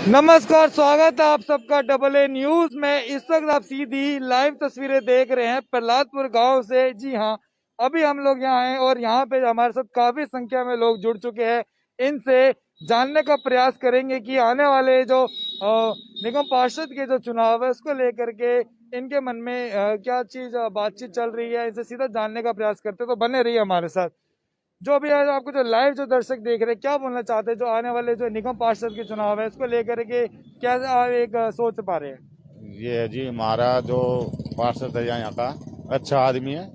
नमस्कार, स्वागत है आप सबका डबल ए न्यूज में। इस वक्त आप सीधी लाइव तस्वीरें देख रहे हैं प्रहलादपुर गांव से। जी हां, अभी हम लोग यहाँ हैं और यहाँ पे हमारे साथ काफी संख्या में लोग जुड़ चुके हैं। इनसे जानने का प्रयास करेंगे कि आने वाले जो निगम पार्षद के जो चुनाव है उसको लेकर के इनके मन में क्या चीज बातचीत चल रही है। इनसे सीधा जानने का प्रयास करते, तो बने रहिए हमारे साथ। जो भी आज आपको जो लाइव जो दर्शक देख रहे हैं, क्या बोलना चाहते हैं जो आने वाले जो निगम पार्षद के चुनाव है उसको लेकर के क्या आप एक सोच पा रहे हैं? ये है जी, हमारा जो पार्षद है यहाँ का अच्छा आदमी है,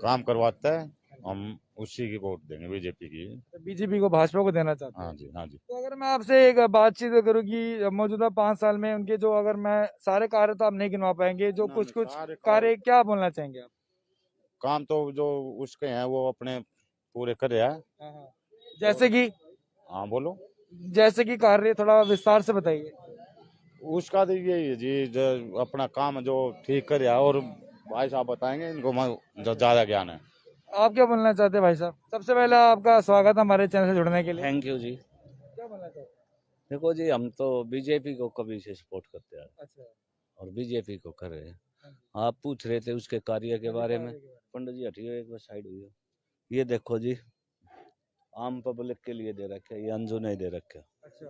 काम करवाता है। हम उसी की वोट देंगे, बीजेपी की। तो बीजेपी को, भाजपा को देना चाहते हैं? हाँ जी, हाँ जी। तो अगर मैं आपसे एक बातचीत करूँ कि मौजूदा 5 साल में उनके जो, अगर मैं सारे कार्य तो आप नहीं गिनवा पाएंगे, जो कुछ कुछ कार्य क्या बोलना चाहेंगे आप? काम तो जो उसके हैं वो अपने पूरे करे है। हाँ, हाँ। जैसे कि? हाँ बोलो। जैसे कि कार्य थोड़ा विस्तार से बताइए। उसका तो यही है जी, जो अपना काम जो ठीक करे है, और भाई साहब बताएंगे, इनको ज्यादा ज्ञान है। आप क्या बोलना चाहते हैं भाई साहब? सबसे पहले आपका स्वागत है हमारे चैनल से जुड़ने के लिए। थैंक यू जी। क्या बोलना चाहते हैं? देखो जी, हम तो बीजेपी को कभी से सपोर्ट करते हैं अच्छा। और बीजेपी को कर रहे हैं। हाँ जी। आप पूछ रहे थे उसके कार्य के बारे में। कार्य के बारे पंडित जी हटिए, एक बार साइड हुई। ये देखो जी, आम पब्लिक के लिए दे रखे, ये अंजू नहीं दे रखे। अच्छा।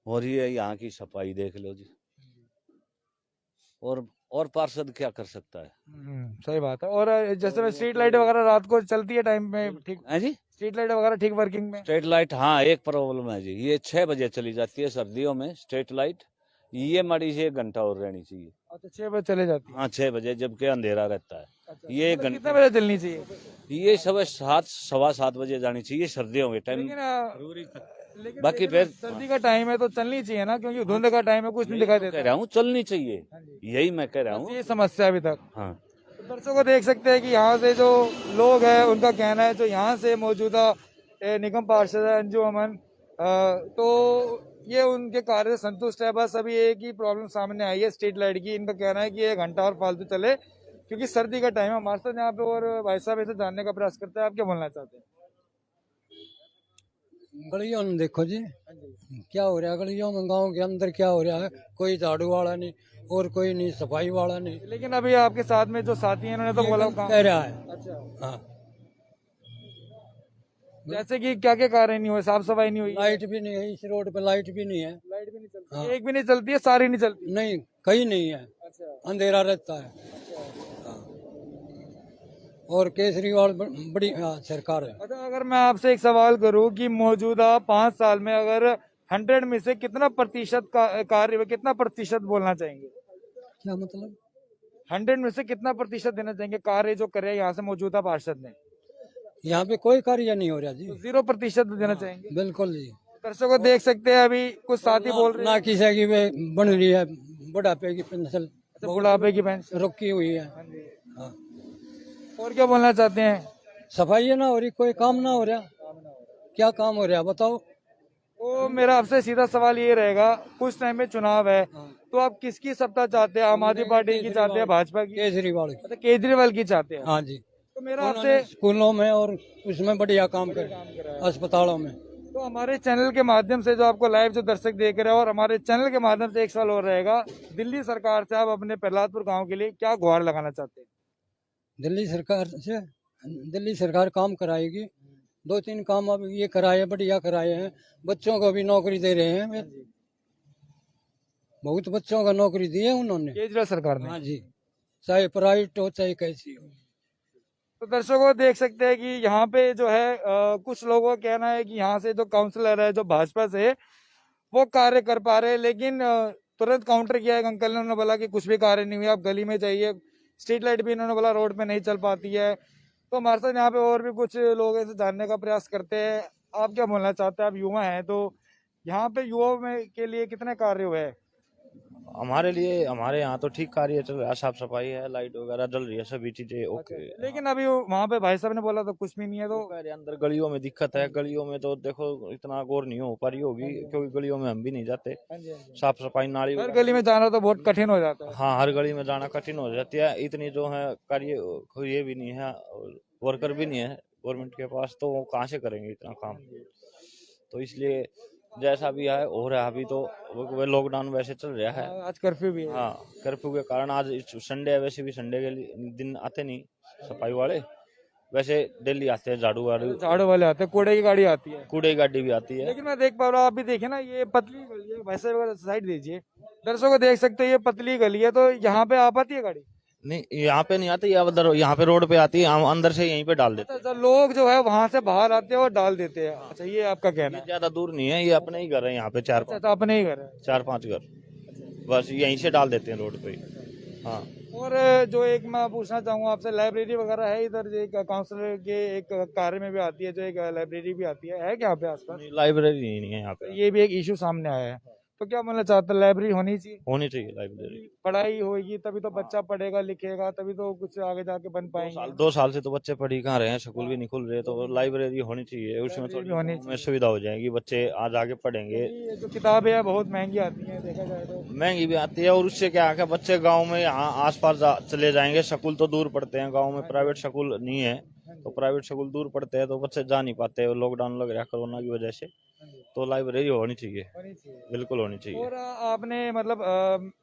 और ये यहाँ की सफाई देख लो जी। और पार्षद क्या कर सकता है? सही बात है। और जैसे स्ट्रीट लाइट वगैरह रात को चलती है टाइम में ठीक? है जी, स्ट्रीट लाइट वगैरह ठीक वर्किंग में? स्ट्रीट लाइट, हाँ एक प्रॉब्लम है जी, ये 6 बजे चली जाती है सर्दियों में स्ट्रीट लाइट। ये मड़ी से 1 घंटा और रहनी चाहिए। अच्छा, 6 बजे चले जाती है? हाँ 6 बजे, जबकि अंधेरा रहता है। अच्छा, ये मतलब 1 कितने घंटे, बजे चलनी चाहिए? ये सब 7 सवा 7 बजे जानी चाहिए सर्दियों के टाइम। लेकिन बाकी लेकिन फिर सर्दी का टाइम है तो चलनी चाहिए ना, क्योंकि धुंध का टाइम है, कुछ नहीं दिखाई कह देता। रहा हूँ चलनी चाहिए, हाँ जी। यही मैं कह रहा बस हूँ। ये समस्या अभी तक। हाँ तो दर्शकों को देख सकते हैं कि यहाँ से जो लोग हैं उनका कहना है, जो यहाँ से मौजूदा निगम पार्षद है अंजू अमन, तो ये उनके कार्य से संतुष्ट है। बस अभी एक ही प्रॉब्लम सामने आई है स्ट्रीट लाइट की। इनका कहना है कि 1 घंटा और फालतू चले, क्योंकि सर्दी का टाइम है। हमारे साथ यहाँ पे और भाई साहब इसे जानने का प्रयास करते हैं, आप क्या बोलना चाहते हैं? गलियों में देखो जी क्या हो रहा है, गलियों में गांव के अंदर क्या हो रहा है। कोई झाड़ू वाला नहीं और कोई नहीं सफाई वाला नहीं। लेकिन अभी आपके साथ में जो साथी हैं उन्होंने तो ये बोला गलत काम। कह रहा है। अच्छा, हाँ, जैसे कि क्या क्या कार्य नहीं हुए? साफ सफाई नहीं हुई? लाइट भी नहीं है इस रोड पे, लाइट भी नहीं है। लाइट भी नहीं चलती? हाँ। एक भी नहीं चलती है, सारी नहीं चलती? नहीं, कहीं नहीं है, अच्छा। अंधेरा रहता है। हाँ। और केजरीवाल बड़ी सरकार है। अच्छा, अगर मैं आपसे एक सवाल करूं कि मौजूदा 5 साल में अगर 100 में से कितना प्रतिशत कार्य, कितना प्रतिशत बोलना चाहेंगे? क्या मतलब? 100 में से कितना प्रतिशत देना चाहेंगे कार्य जो करे यहाँ से मौजूदा पार्षद ने? यहाँ पे कोई कार्य नहीं हो रहा जी। तो 0% देना चाहेंगे? बिल्कुल जी। दर्शकों को देख सकते हैं, अभी कुछ साथी बोल रहे ना हैं। किसी की वे बन रही है, बुढ़ापे की पेंशन अच्छा, बुढ़ापे की पेंशन रुकी हुई है। हाँ। और क्या बोलना चाहते हैं? सफाई ना हो रही, कोई काम ना हो रहा। क्या काम हो रहा बताओ? तो मेरा आपसे सीधा सवाल ये रहेगा, कुछ टाइम में चुनाव है, तो आप किसकी सत्ता चाहते हैं? आम आदमी पार्टी की चाहते हैं, भाजपा की? केजरीवाल की। अच्छा, केजरीवाल की चाहते हैं। हाँ जी। तो मेरा उन्होंने आपसे, स्कूलों में और उसमें बढ़िया काम करे, अस्पतालों में। तो हमारे चैनल के माध्यम से जो आपको लाइव जो दर्शक देख रहे हैं, और हमारे चैनल के माध्यम से एक सवाल और रहेगा, दिल्ली सरकार से आप अपने प्रहलादपुर गांव के लिए क्या गुहार लगाना चाहते हैं? दिल्ली सरकार काम कराएगी। 2-3 काम अब ये कराए, बढ़िया कराए हैं। बच्चों को भी नौकरी दे रहे हैं। बहुत बच्चों को नौकरी दी है उन्होंने। केजरीवाल सरकार ने? हाँ जी, चाहे प्राइवेट हो चाहे कैसी हो। तो दर्शकों देख सकते हैं कि यहाँ पे जो है कुछ लोगों का कहना है कि यहाँ से जो काउंसलर है जो भाजपा से, वो कार्य कर पा रहे हैं, लेकिन तुरंत काउंटर किया एक अंकल ने, उन्होंने बोला कि कुछ भी कार्य नहीं हुआ, आप गली में जाइए। स्ट्रीट लाइट भी इन्होंने बोला रोड पे नहीं चल पाती है। तो हमारे साथ यहाँ पे और भी कुछ लोग ऐसे जानने का प्रयास करते हैं। आप क्या बोलना चाहते हैं? आप युवा हैं, तो यहाँ पे युवाओं में के लिए कितने कार्य हुए हैं? हमारे लिए, हमारे यहाँ तो ठीक कार्य चल रहा है, साफ सफाई है, लाइट वगैरह जल रही है, सभी चीजें ओके। लेकिन अभी वहाँ पे भाई साहब ने बोला तो कुछ भी नहीं है, तो कह रहे अंदर गलियों में दिक्कत है। गलियों में तो देखो इतना गौर नहीं हो पा रही होगी, क्योंकि गलियों में हम भी नहीं जाते। साफ सफाई नाली हर गली में जाना तो बहुत कठिन हो जाता है। हाँ, हर गली में जाना कठिन हो जाती है। इतनी जो है कार्य ये भी नहीं है, वर्कर भी नहीं है गवर्नमेंट के पास, तो वो कहाँ से करेंगे इतना काम। तो इसलिए जैसा भी है हो रहा है अभी तो वो लॉकडाउन वैसे चल रहा है। आज कर्फ्यू भी है। हाँ, कर्फ्यू के कारण आज संडे है, वैसे भी संडे के दिन आते नहीं सफाई वाले, वैसे डेली आते हैं झाड़ू वाड़ू, झाड़ू वाले आते हैं, कूड़े की गाड़ी आती है। कूड़े की गाड़ी भी आती है। लेकिन मैं देख पा रहा हूँ, आप भी देखे ना, ये पतली गली है, वैसे साइड दीजिए, दर्शकों को देख सकते हैं, ये पतली गली है, तो यहाँ पे आ पाती है गाड़ी? नहीं, यहाँ पे नहीं आती, यहाँ पे रोड पे आती है, हम अंदर से यहीं पे डाल देते हैं। अच्छा, लोग जो है वहां से बाहर आते हैं और डाल देते हैं। अच्छा, ये आपका कहना ये है? ज्यादा दूर नहीं है, ये अपने ही घर है, यहाँ पे अच्छा, तो अपने ही घर है। 4-5 घर, बस यहीं से डाल देते हैं रोड पे। हाँ, और जो एक मैं पूछना चाहूंगा आपसे, लाइब्रेरी वगैरह है इधर? जो एक काउंसलर के एक कार्य में भी आती है, जो एक लाइब्रेरी भी आती है क्या यहाँ पे आसपास? लाइब्रेरी नहीं है यहाँ पे। ये भी एक इशू सामने आया है, तो क्या बोलना चाहते हैं, लाइब्रेरी होनी चाहिए? होनी चाहिए लाइब्रेरी। पढ़ाई होगी तभी तो बच्चा पढ़ेगा लिखेगा, तभी तो कुछ आगे जाके बन पाएंगे। 2 साल से तो बच्चे पढ़ ही कहाँ रहे हैं, स्कूल भी नहीं खुल रहे, तो लाइब्रेरी होनी चाहिए, उसमें लाइब्रेरी थोड़ी होनी में सुविधा हो जाएगी, बच्चे आज आगे पढ़ेंगे। ये जो किताबें हैं बहुत महंगी आती हैं देखा जाए तो। महंगी भी आती है, और उससे क्या है कि बच्चे गांव में यहाँ आसपास चले जाएंगे, स्कूल तो दूर पड़ते हैं, गांव में प्राइवेट स्कूल नहीं है, तो प्राइवेट स्कूल दूर पड़ते हैं, तो बच्चे जा नहीं पाते, लॉकडाउन लग रहा है कोरोना की वजह से, तो लाइब्रेरी होनी चाहिए, होनी चाहिए। बिल्कुल होनी चाहिए। और आपने मतलब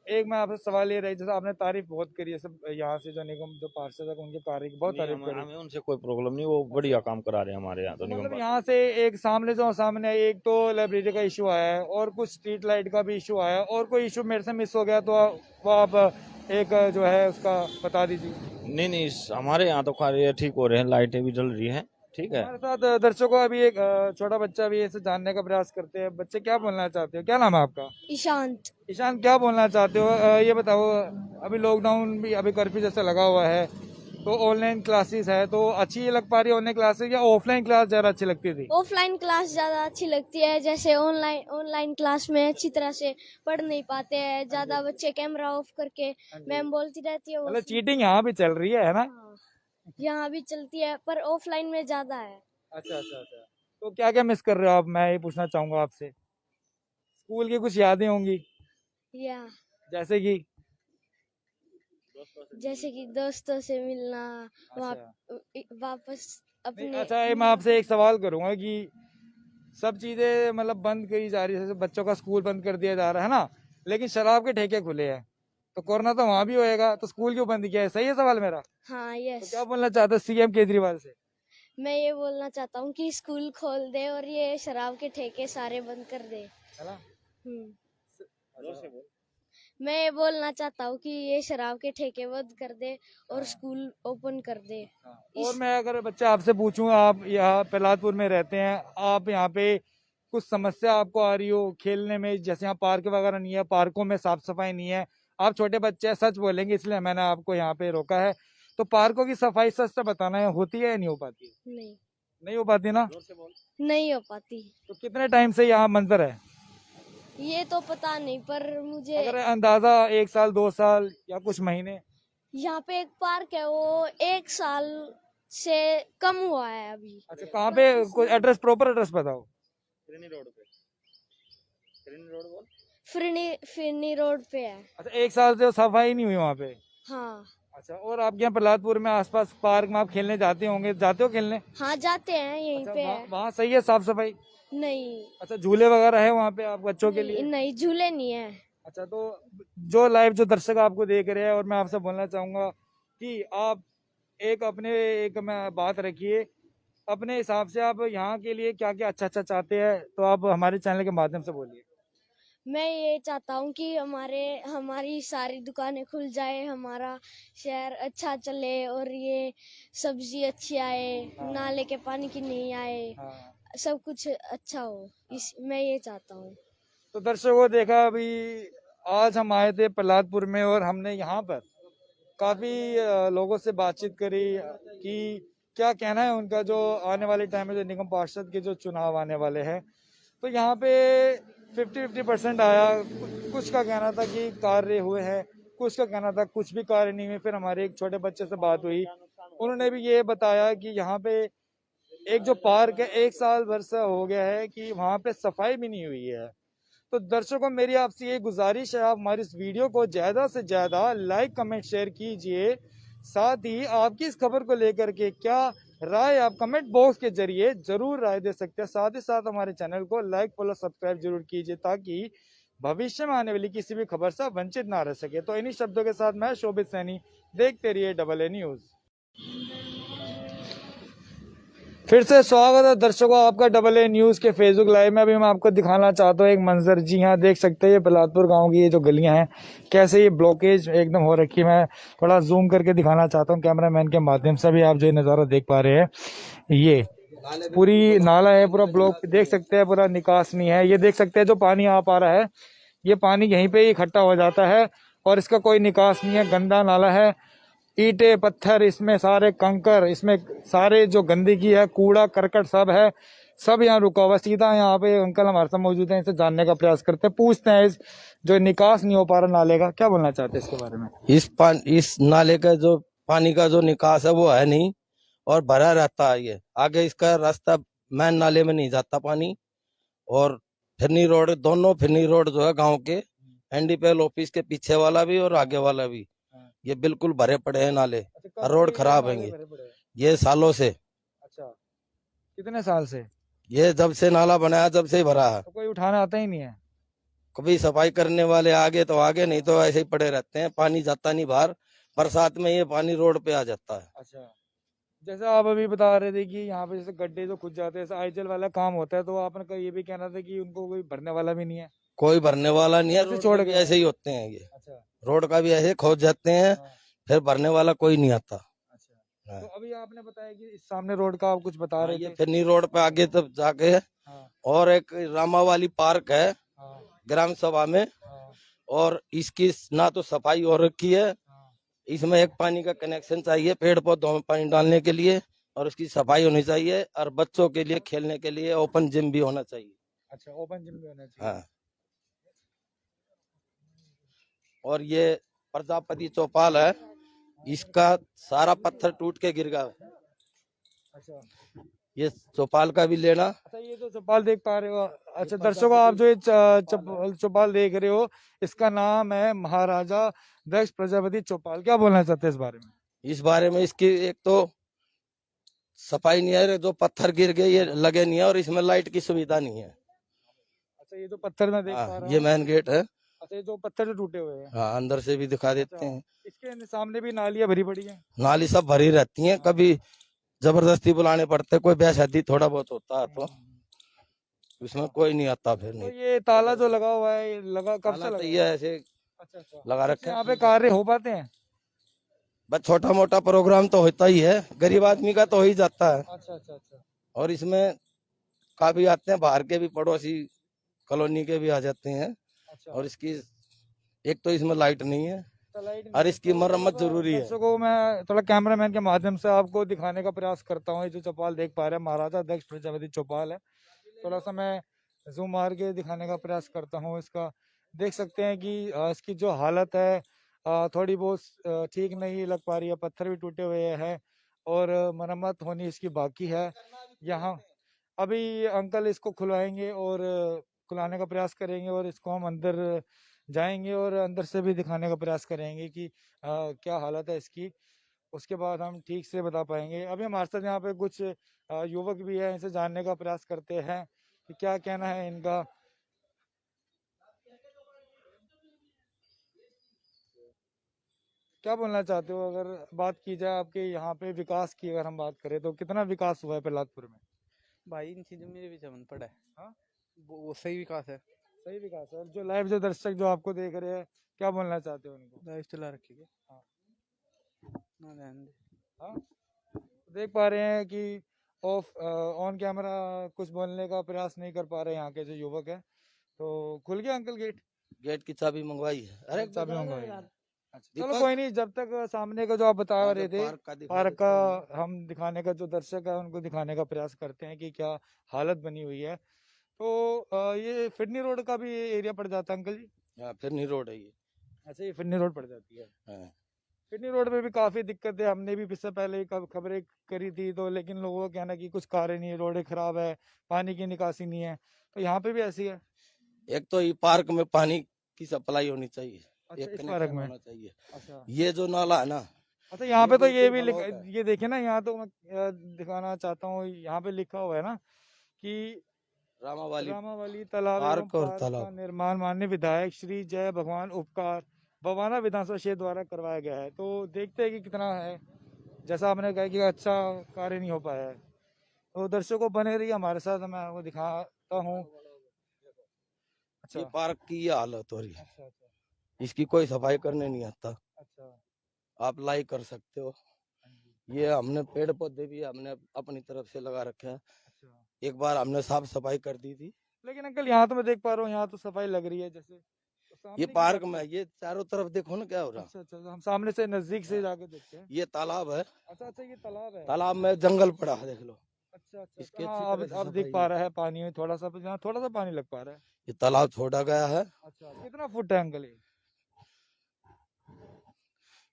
एक मैं आपसे सवाल ये रही, जैसे आपने तारीफ बहुत करी है सब यहाँ से जो निगम जो पार्षद है उनके कार्य की बहुत तारीफ करी। हमें उनसे कोई प्रॉब्लम नहीं, वो बढ़िया काम करा रहे हैं हमारे यहाँ, तो मतलब निगम यहाँ से एक सामने एक तो लाइब्रेरी का इशू आया है, और कुछ स्ट्रीट लाइट का भी इशू आया है, और कोई इशू मेरे से मिस हो गया तो वो आप एक जो है उसका बता दीजिए। नहीं, हमारे यहाँ तो कार्य ठीक हो रहे हैं, लाइटें भी जल रही हैं, ठीक है। हमारे साथ दर्शकों अभी एक छोटा बच्चा भी इसे जानने का प्रयास करते हैं। बच्चे क्या बोलना चाहते हो, क्या नाम है आपका? ईशांत। ईशान, क्या बोलना चाहते हो? ये बताओ, अभी लॉकडाउन भी, अभी कर्फ्यू जैसा लगा हुआ है, तो ऑनलाइन क्लासेस है, तो अच्छी लग पा रही है ऑनलाइन क्लासेस या ऑफलाइन क्लास ज्यादा अच्छी लगती थी? ऑफलाइन क्लास ज्यादा अच्छी लगती है, जैसे ऑनलाइन क्लास में अच्छी तरह से पढ़ नहीं पाते हैं, ज्यादा बच्चे कैमरा ऑफ करके मैम बोलती रहती है मतलब चीटिंग यहाँ भी चल रही है ना? हाँ, यहाँ भी चलती है, पर ऑफलाइन में ज्यादा है। अच्छा अच्छा अच्छा, तो क्या क्या मिस कर रहे हो आप? मैं ये पूछना चाहूंगा आपसे, स्कूल की कुछ यादें होंगी, या जैसे कि दोस्तों से मिलना, वहाँ अच्छा। वापस नहीं, अपने। अच्छा, ये मैं आपसे एक सवाल करूंगा कि सब चीजें मतलब बंद करी जा रही है, जैसे बच्चों का स्कूल बंद कर दिया जा रहा है ना, लेकिन शराब के ठेके खुले हैं, तो कोरोना तो वहां भी होएगा, तो स्कूल क्यों बंद किया है? सही है सवाल मेरा? हाँ, तो यस। क्या बोलना चाहते हो सीएम केजरीवाल से? मैं ये बोलना चाहता हूँ कि स्कूल खोल दे और ये शराब के ठेके सारे बंद कर दे। है ना? मैं ये बोलना चाहता हूँ कि ये शराब के ठेके बंद कर दे और स्कूल ओपन कर दे। और मैं अगर बच्चा आपसे पूछूं, आप यहाँ प्रहलादपुर में रहते हैं, आप यहाँ पे कुछ समस्या आपको आ रही हो खेलने में, जैसे यहाँ पार्क वगैरह नहीं है, पार्कों में साफ सफाई नहीं है, आप छोटे बच्चे हैं, सच बोलेंगे इसलिए मैंने आपको यहाँ पे रोका है, तो पार्कों की सफाई सच से बताना है, होती है या नहीं हो पाती है? नहीं, नहीं हो पाती ना? नहीं हो पाती। तो कितने टाइम से यहाँ मंजर है? ये तो पता नहीं, पर मुझे अगर अंदाजा 1 साल 2 साल या कुछ महीने? यहाँ पे एक पार्क है, वो 1 साल से कम हुआ है अभी। अच्छा, कहाँ पे? कोई एड्रेस, प्रॉपर एड्रेस बताओ। फिरनी रोड पे है। अच्छा, 1 साल से सफाई नहीं हुई वहाँ पे? हाँ। अच्छा, और आपके यहाँ प्रहलादपुर में आसपास पार्क में आप खेलने जाते होंगे, जाते हो खेलने? हाँ, जाते हैं, यहीं अच्छा, पे है। वहाँ सही है साफ सफाई? नहीं, अच्छा, झूले वगैरह है वहाँ पे आप बच्चों के लिए? नहीं, झूले नहीं है। अच्छा, तो जो लाइव जो दर्शक आपको देख रहे हैं, और मैं आपसे बोलना चाहूंगा कि आप एक मैं बात रखिए अपने हिसाब से, आप यहाँ के लिए क्या क्या अच्छा अच्छा चाहते हैं, तो आप हमारे चैनल के माध्यम से बोलिए। मैं ये चाहता हूँ कि हमारी सारी दुकानें खुल जाए, हमारा शहर अच्छा चले, और ये सब्जी अच्छी आए, नाले के पानी की नहीं आए, सब कुछ अच्छा हो, मैं ये चाहता हूँ। तो दर्शकों, देखा अभी आज हम आए थे प्रहलादपुर में, और हमने यहाँ पर काफी लोगों से बातचीत करी कि क्या कहना है उनका, जो आने वाले टाइम में जो निगम पार्षद के जो चुनाव आने वाले हैं, तो यहाँ पे 50-50% आया। कुछ का कहना था कि कार्य हुए हैं, कुछ का कहना था कुछ भी कार्य नहीं हुए। फिर हमारे एक छोटे बच्चे से बात हुई, उन्होंने भी ये बताया कि यहाँ पे एक जो पार्क है 1 साल भर से हो गया है कि वहाँ पे सफाई भी नहीं हुई है। तो दर्शकों, मेरी आपसे ये गुजारिश है, आप हमारी इस वीडियो को ज्यादा से ज्यादा लाइक कमेंट शेयर कीजिए। साथ ही आपकी इस खबर को लेकर के क्या राय आप कमेंट बॉक्स के जरिए जरूर राय दे सकते हैं। साथ ही साथ हमारे चैनल को लाइक फॉलो सब्सक्राइब जरूर कीजिए ताकि भविष्य में आने वाली किसी भी खबर से आप वंचित ना रह सके। तो इन्हीं शब्दों के साथ मैं शोभित सैनी, देखते रहिए डबल ए न्यूज। फिर से स्वागत है दर्शकों आपका डबल ए न्यूज के फेसबुक लाइव में। अभी मैं आपको दिखाना चाहता हूँ एक मंजर। जी हाँ, देख सकते हैं ये प्रहलादपुर गांव की ये जो गलियां हैं कैसे ये ब्लॉकेज एकदम हो रखी है। मैं थोड़ा जूम करके दिखाना चाहता हूँ कैमरामैन के माध्यम से। भी आप जो ये नज़ारा देख पा रहे हैं, ये पूरी नाला है, पूरा ब्लॉक देख सकते हैं, पूरा निकास नहीं है। ये देख सकते हैं जो पानी आ पा रहा है, ये पानी यहीं पे इकट्ठा हो जाता है और इसका कोई निकास नहीं है। गंदा नाला है, ईंटे पत्थर, इसमें सारे कंकर, इसमें सारे जो गंदगी है, कूड़ा करकट सब है, सब यहाँ रुका हुआ। सीधा यहाँ पे अंकल हमारे साथ मौजूद हैं, इनसे जानने का प्रयास करते हैं, पूछते हैं इस जो निकास नहीं हो पा रहा नाले का, क्या बोलना चाहते हैं इसके बारे में। इस नाले का जो पानी का जो निकास है वो है नहीं और भरा रहता है। ये आगे इसका रास्ता मैन नाले में नहीं जाता पानी। और फिरनी रोड, दोनों फिरनी रोड जो है गांव के एनडीपीएल ऑफिस के पीछे वाला भी और आगे वाला भी, ये बिल्कुल भरे पड़े हैं नाले। रोड खराब है ये सालों से। अच्छा, कितने साल से? ये जब से नाला बनाया जब से ही भरा है। तो कोई उठाने आता ही नहीं है? कभी सफाई करने वाले आगे तो आगे, नहीं तो ऐसे ही पड़े रहते हैं। पानी जाता नहीं बाहर, बरसात में ये पानी रोड पे आ जाता है। अच्छा, जैसे आप अभी बता रहे थे कि यहाँ पे जैसे गड्ढे जो खुद जाते हैं, जैसे आईजल वाला काम होता है, तो आपने का ये भी कहना था कि उनको कोई भरने वाला भी नहीं है? कोई भरने वाला नहीं है, ऐसे रोड छोड़ पे भी के? ऐसे ही होते हैं ये। अच्छा, रोड का भी ऐसे खोद जाते हैं, हाँ, फिर भरने वाला कोई नहीं आता। अच्छा। हाँ। तो अभी आपने बताया कि इस सामने रोड का आप कुछ बता रहे ये थे। फिरनी रोड पे आगे तब जाके है। हाँ, और एक रामा वाली पार्क है हाँ, ग्राम सभा में, हाँ, और इसकी ना तो सफाई हो रखी है। हाँ। इसमें एक पानी का कनेक्शन चाहिए पेड़ पौधों में पानी डालने के लिए, और उसकी सफाई होनी चाहिए। और बच्चों के लिए खेलने के लिए ओपन जिम भी होना चाहिए। अच्छा, ओपन जिम भी होना चाहिए। हाँ। और ये प्रजापति चौपाल है, इसका सारा पत्थर टूट के गिर गया। अच्छा, ये चौपाल का भी लेना। अच्छा, ये जो चौपाल देख पा रहे हो, अच्छा दर्शकों आप जो ये चौपाल देख रहे हो, इसका नाम है महाराजा दक्ष प्रजापति चौपाल। क्या बोलना चाहते हैं इस बारे में? इस बारे में इसकी एक तो सफाई नहीं है, जो पत्थर गिर गए ये लगे नहीं है, और इसमें लाइट की सुविधा नहीं है। अच्छा, ये जो पत्थर मैं देख पा हाँ, रहा ये हूँ, मेन गेट है। अच्छा, ये जो पत्थर जो टूटे हुए हैं, हाँ, अंदर से भी दिखा देते अच्छा, हैं। इसके सामने भी नालियां भरी पड़ी हैं। नाली सब भरी रहती हैं, कभी जबरदस्ती बुलाने पड़ते, कोई बेशादी थोड़ा बहुत होता है तो इसमें कोई नहीं आता। फिर तो नहीं ये ताला जो लगा हुआ है, ये लगा कब से ताला लगा तो हुआ ये है? ऐसे अच्छा, अच्छा, लगा अच्छा, रखे यहाँ पे हैं। कार्य हो पाते हैं? बस छोटा मोटा प्रोग्राम तो होता ही है, गरीब आदमी का तो हो ही जाता है। अच्छा, अच्छा, अच्छा, और इसमें काफी आते हैं, बाहर के भी पड़ोसी कॉलोनी के भी आ जाते हैं। अच्छा। और इसकी एक तो इसमें लाइट नहीं है, तो लाइट नहीं और है, इसकी तो मरम्मत मतलब जरूरी है। दर्शकों मैं थोड़ा कैमरामैन के माध्यम से आपको दिखाने का प्रयास करता हूँ। ये जो चौपाल देख पा रहे हैं महाराजा दक्ष प्रजापति चौपाल है। थोड़ा सा मैं जूम मार के दिखाने का प्रयास करता हूँ। इसका देख सकते हैं कि इसकी जो हालत है थोड़ी बहुत ठीक नहीं लग पा रही है। पत्थर भी टूटे हुए हैं और मरम्मत होनी इसकी बाकी है। यहाँ अभी अंकल इसको खुलवाएंगे और खुलाने का प्रयास करेंगे और इसको हम अंदर जाएंगे और अंदर से भी दिखाने का प्रयास करेंगे कि क्या हालत है इसकी। उसके बाद हम ठीक से बता पाएंगे। अभी हमारे साथ यहाँ पे कुछ युवक भी हैं, इनसे जानने का प्रयास करते हैं कि क्या कहना है इनका। क्या बोलना चाहते हो अगर बात की जाए आपके यहाँ पे विकास की, अगर हम बात करें तो कितना विकास हुआ है प्रहलादपुर में? भाई इन चीजों में भी जमन पड़ा है। हाँ? वो सही विकास है। सही विकास है। और जो लाइव जो दर्शक जो आपको देख रहे हैं, क्या बोलना चाहते हो उनको? लाइफ चला रखी है। हाँ। ना ध्यान दे। हाँ, देख पा रहे हैं कि ऑफ ऑन कैमरा कुछ बोलने का प्रयास नहीं कर पा रहे यहाँ के जो युवक है। तो खुल गया अंकल गेट? गेट की चाबी मंगवाई है। अरे चाबी मंगवाई है। अच्छा, चलो दीपक। कोई नहीं, जब तक सामने का जो आप बता रहे थे पार्क का दिखा हम दिखाने का, जो दर्शक है उनको दिखाने का प्रयास करते हैं कि क्या हालत बनी हुई है। तो ये फिडनी रोड का भी एरिया पड़ जाता है अंकल जी? हाँ, फिरनी रोड है ये। अच्छा, ये फिडनी रोड पड़ जाती है। हाँ। फिडनी रोड पे भी काफी दिक्कत है। हमने भी इससे पहले ही खबरें करी थी, तो लेकिन लोगों का कहना कि कुछ कार्य नहीं है, रोडें खराब है, पानी की निकासी नहीं है। तो यहाँ पे भी ऐसी है? एक तो ये पार्क में पानी की सप्लाई होनी चाहिए, अच्छा, एक इस कनेक्शन पार्क में? होना चाहिए। अच्छा, ये जो नाला है ना, अच्छा यहाँ पे तो ये भी बिल्कुल ब्लॉक है। ये देखिए ना, यहाँ तो मैं दिखाना चाहता हूँ, यहाँ पे लिखा हुआ है ना कि रामावाली रामावली तालाब एवं पार्क और पार्क का तालाब। निर्माण माननीय विधायक श्री जय भगवान उपकार बवाना विधानसभा क्षेत्र द्वारा करवाया गया है। तो देखते हैं कि कितना है, जैसा आपने कहा कि अच्छा कार्य नहीं हो पाया है। तो दर्शकों बने रहिए हमारे साथ, मैं आपको दिखाता हूँ। अच्छा ये पार्क की ये हालत हो रही है, अच्छा अच्छा इसकी कोई सफाई करने नहीं आता। अच्छा। आप लाइक कर सकते हो। ये हमने पेड़ पौधे भी हमने अपनी तरफ से लगा रखे हैं। अच्छा, एक बार हमने साफ सफाई कर दी थी। लेकिन अंकल यहाँ तो मैं देख पा रहा हूँ, यहाँ तो सफाई लग रही है जैसे, तो ये सामने की पार्क बात में करें। ये चारों तरफ देखो ना क्या हो रहा। अच्छा अच्छा, तो हम सामने से नजदीक से जाके देखते हैं। ये तालाब है, अच्छा अच्छा, ये तालाब है। तालाब में जंगल पड़ा है, देख लो। अच्छा अच्छा, इसकी हाँ अच्छी अब तरह से अब दिख सफाई पा है। रहा है पानी में थोड़ा सा, यहाँ थोड़ा सा पानी लग पा रहा है। ये तालाब छोड़ा गया है, अच्छा, कितना फुट है अंकल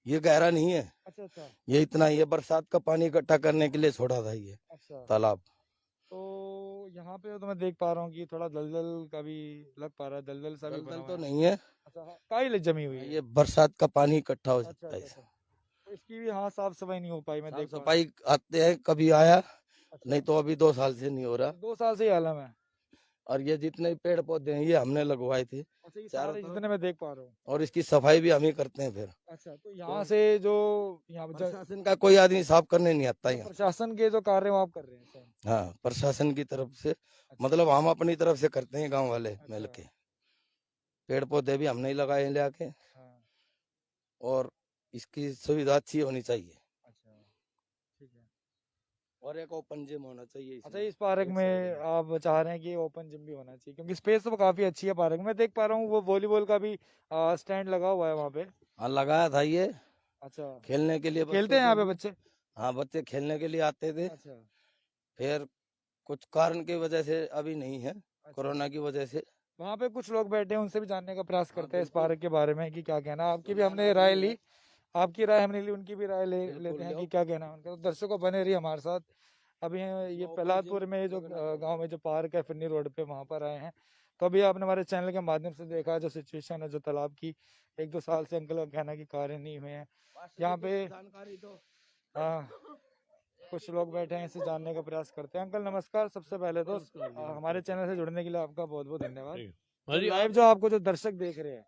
ये गहरा नहीं है। अच्छा अच्छा ये इतना ही है, बरसात का पानी इकट्ठा करने के लिए छोड़ा था ये अच्छा। तालाब। तो यहाँ पे तो मैं देख पा रहा हूँ कि थोड़ा दलदल का भी लग पा रहा है, दलदल सा भी बना दलदल हुआ तो है। नहीं है, अच्छा हाँ, काई जमी हुई है। ये बरसात का पानी इकट्ठा हो अच्छा जाता अच्छा है। अच्छा, तो इसकी भी हाँ साफ सफाई नहीं हो पाई, मैं साफ देख पा रहा हूँ। सफाई आते हैं कभी आया, अच्छा, नहीं तो अभी 2 साल से नहीं हो रहा। 2 साल से ही आलम है। और ये जितने पेड़ पौधे हैं ये हमने लगवाए थे अच्छा, ये चारों सारे तरफ, जितने मैं देख पा रहा हूँ। और इसकी सफाई भी हम ही करते हैं। फिर अच्छा, तो यहाँ से जो यहाँ प्रशासन का कोई आदमी साफ करने नहीं आता यहाँ। प्रशासन के जो कार्य हैं वो आप कर रहे हैं सर? हाँ, प्रशासन की तरफ से, अच्छा, मतलब हम अपनी तरफ से करते हैं, गांव वाले मिल अच्छा, के। पेड़ पौधे भी हमने ही लगाए हैं लाके, हाँ, और इसकी सुविधा अच्छी होनी चाहिए, अच्छा, ठीक है। और एक ओपन जिम होना चाहिए अच्छा, इसमें। इस पार्क एक में साइड आप चाह रहे हैं कि ओपन जिम भी होना चाहिए, क्योंकि स्पेस तो काफी अच्छी है पार्क में। मैं देख पा रहा हूँ वो वॉलीबॉल का भी स्टैंड लगा हुआ है वहाँ पे। हाँ, लगाया था ये अच्छा, खेलने के लिए, खेलते बच्चों हैं यहाँ के पे लिए। बच्चे? हाँ, बच्चे खेलने के लिए आते थे, अच्छा फिर कुछ कारण की वजह से अभी नहीं है, अच्छा। कोरोना की वजह से। वहाँ पे कुछ लोग बैठे हैं, उनसे भी जानने का प्रयास हाँ करते हैं इस बिल्कुल, पार्क के बारे में कि क्या कहना है। आपकी भी सुजान हमने राय आदमी ली, है, आपकी राय हमने ली, उनकी भी राय लेते बिल्कुल हैं लो। कि क्या कहना है उनका। तो दर्शकों बने रहिए हमारे साथ। अभी ये ओपन प्रहलादपुर जिम में जो लगना चाहिए। गांव में जो पार्क है फिरनी रोड पे, वहां पर आए हैं। तो अभी आपने हमारे चैनल के माध्यम से देखा जो सिचुएशन है जो तालाब की, 1-2 साल से अंकल का कहना है कि कार्य नहीं हुए हैं यहाँ पे। जानकारी दो। हाँ, कुछ लोग बैठे हैं, इसे जानने का प्रयास करते हैं। अंकल नमस्कार, सबसे पहले तो हमारे चैनल से जुड़ने के लिए आपका बहुत बहुत धन्यवाद। हाँ तो जी, लाइव जो आपको जो दर्शक देख रहे हैं,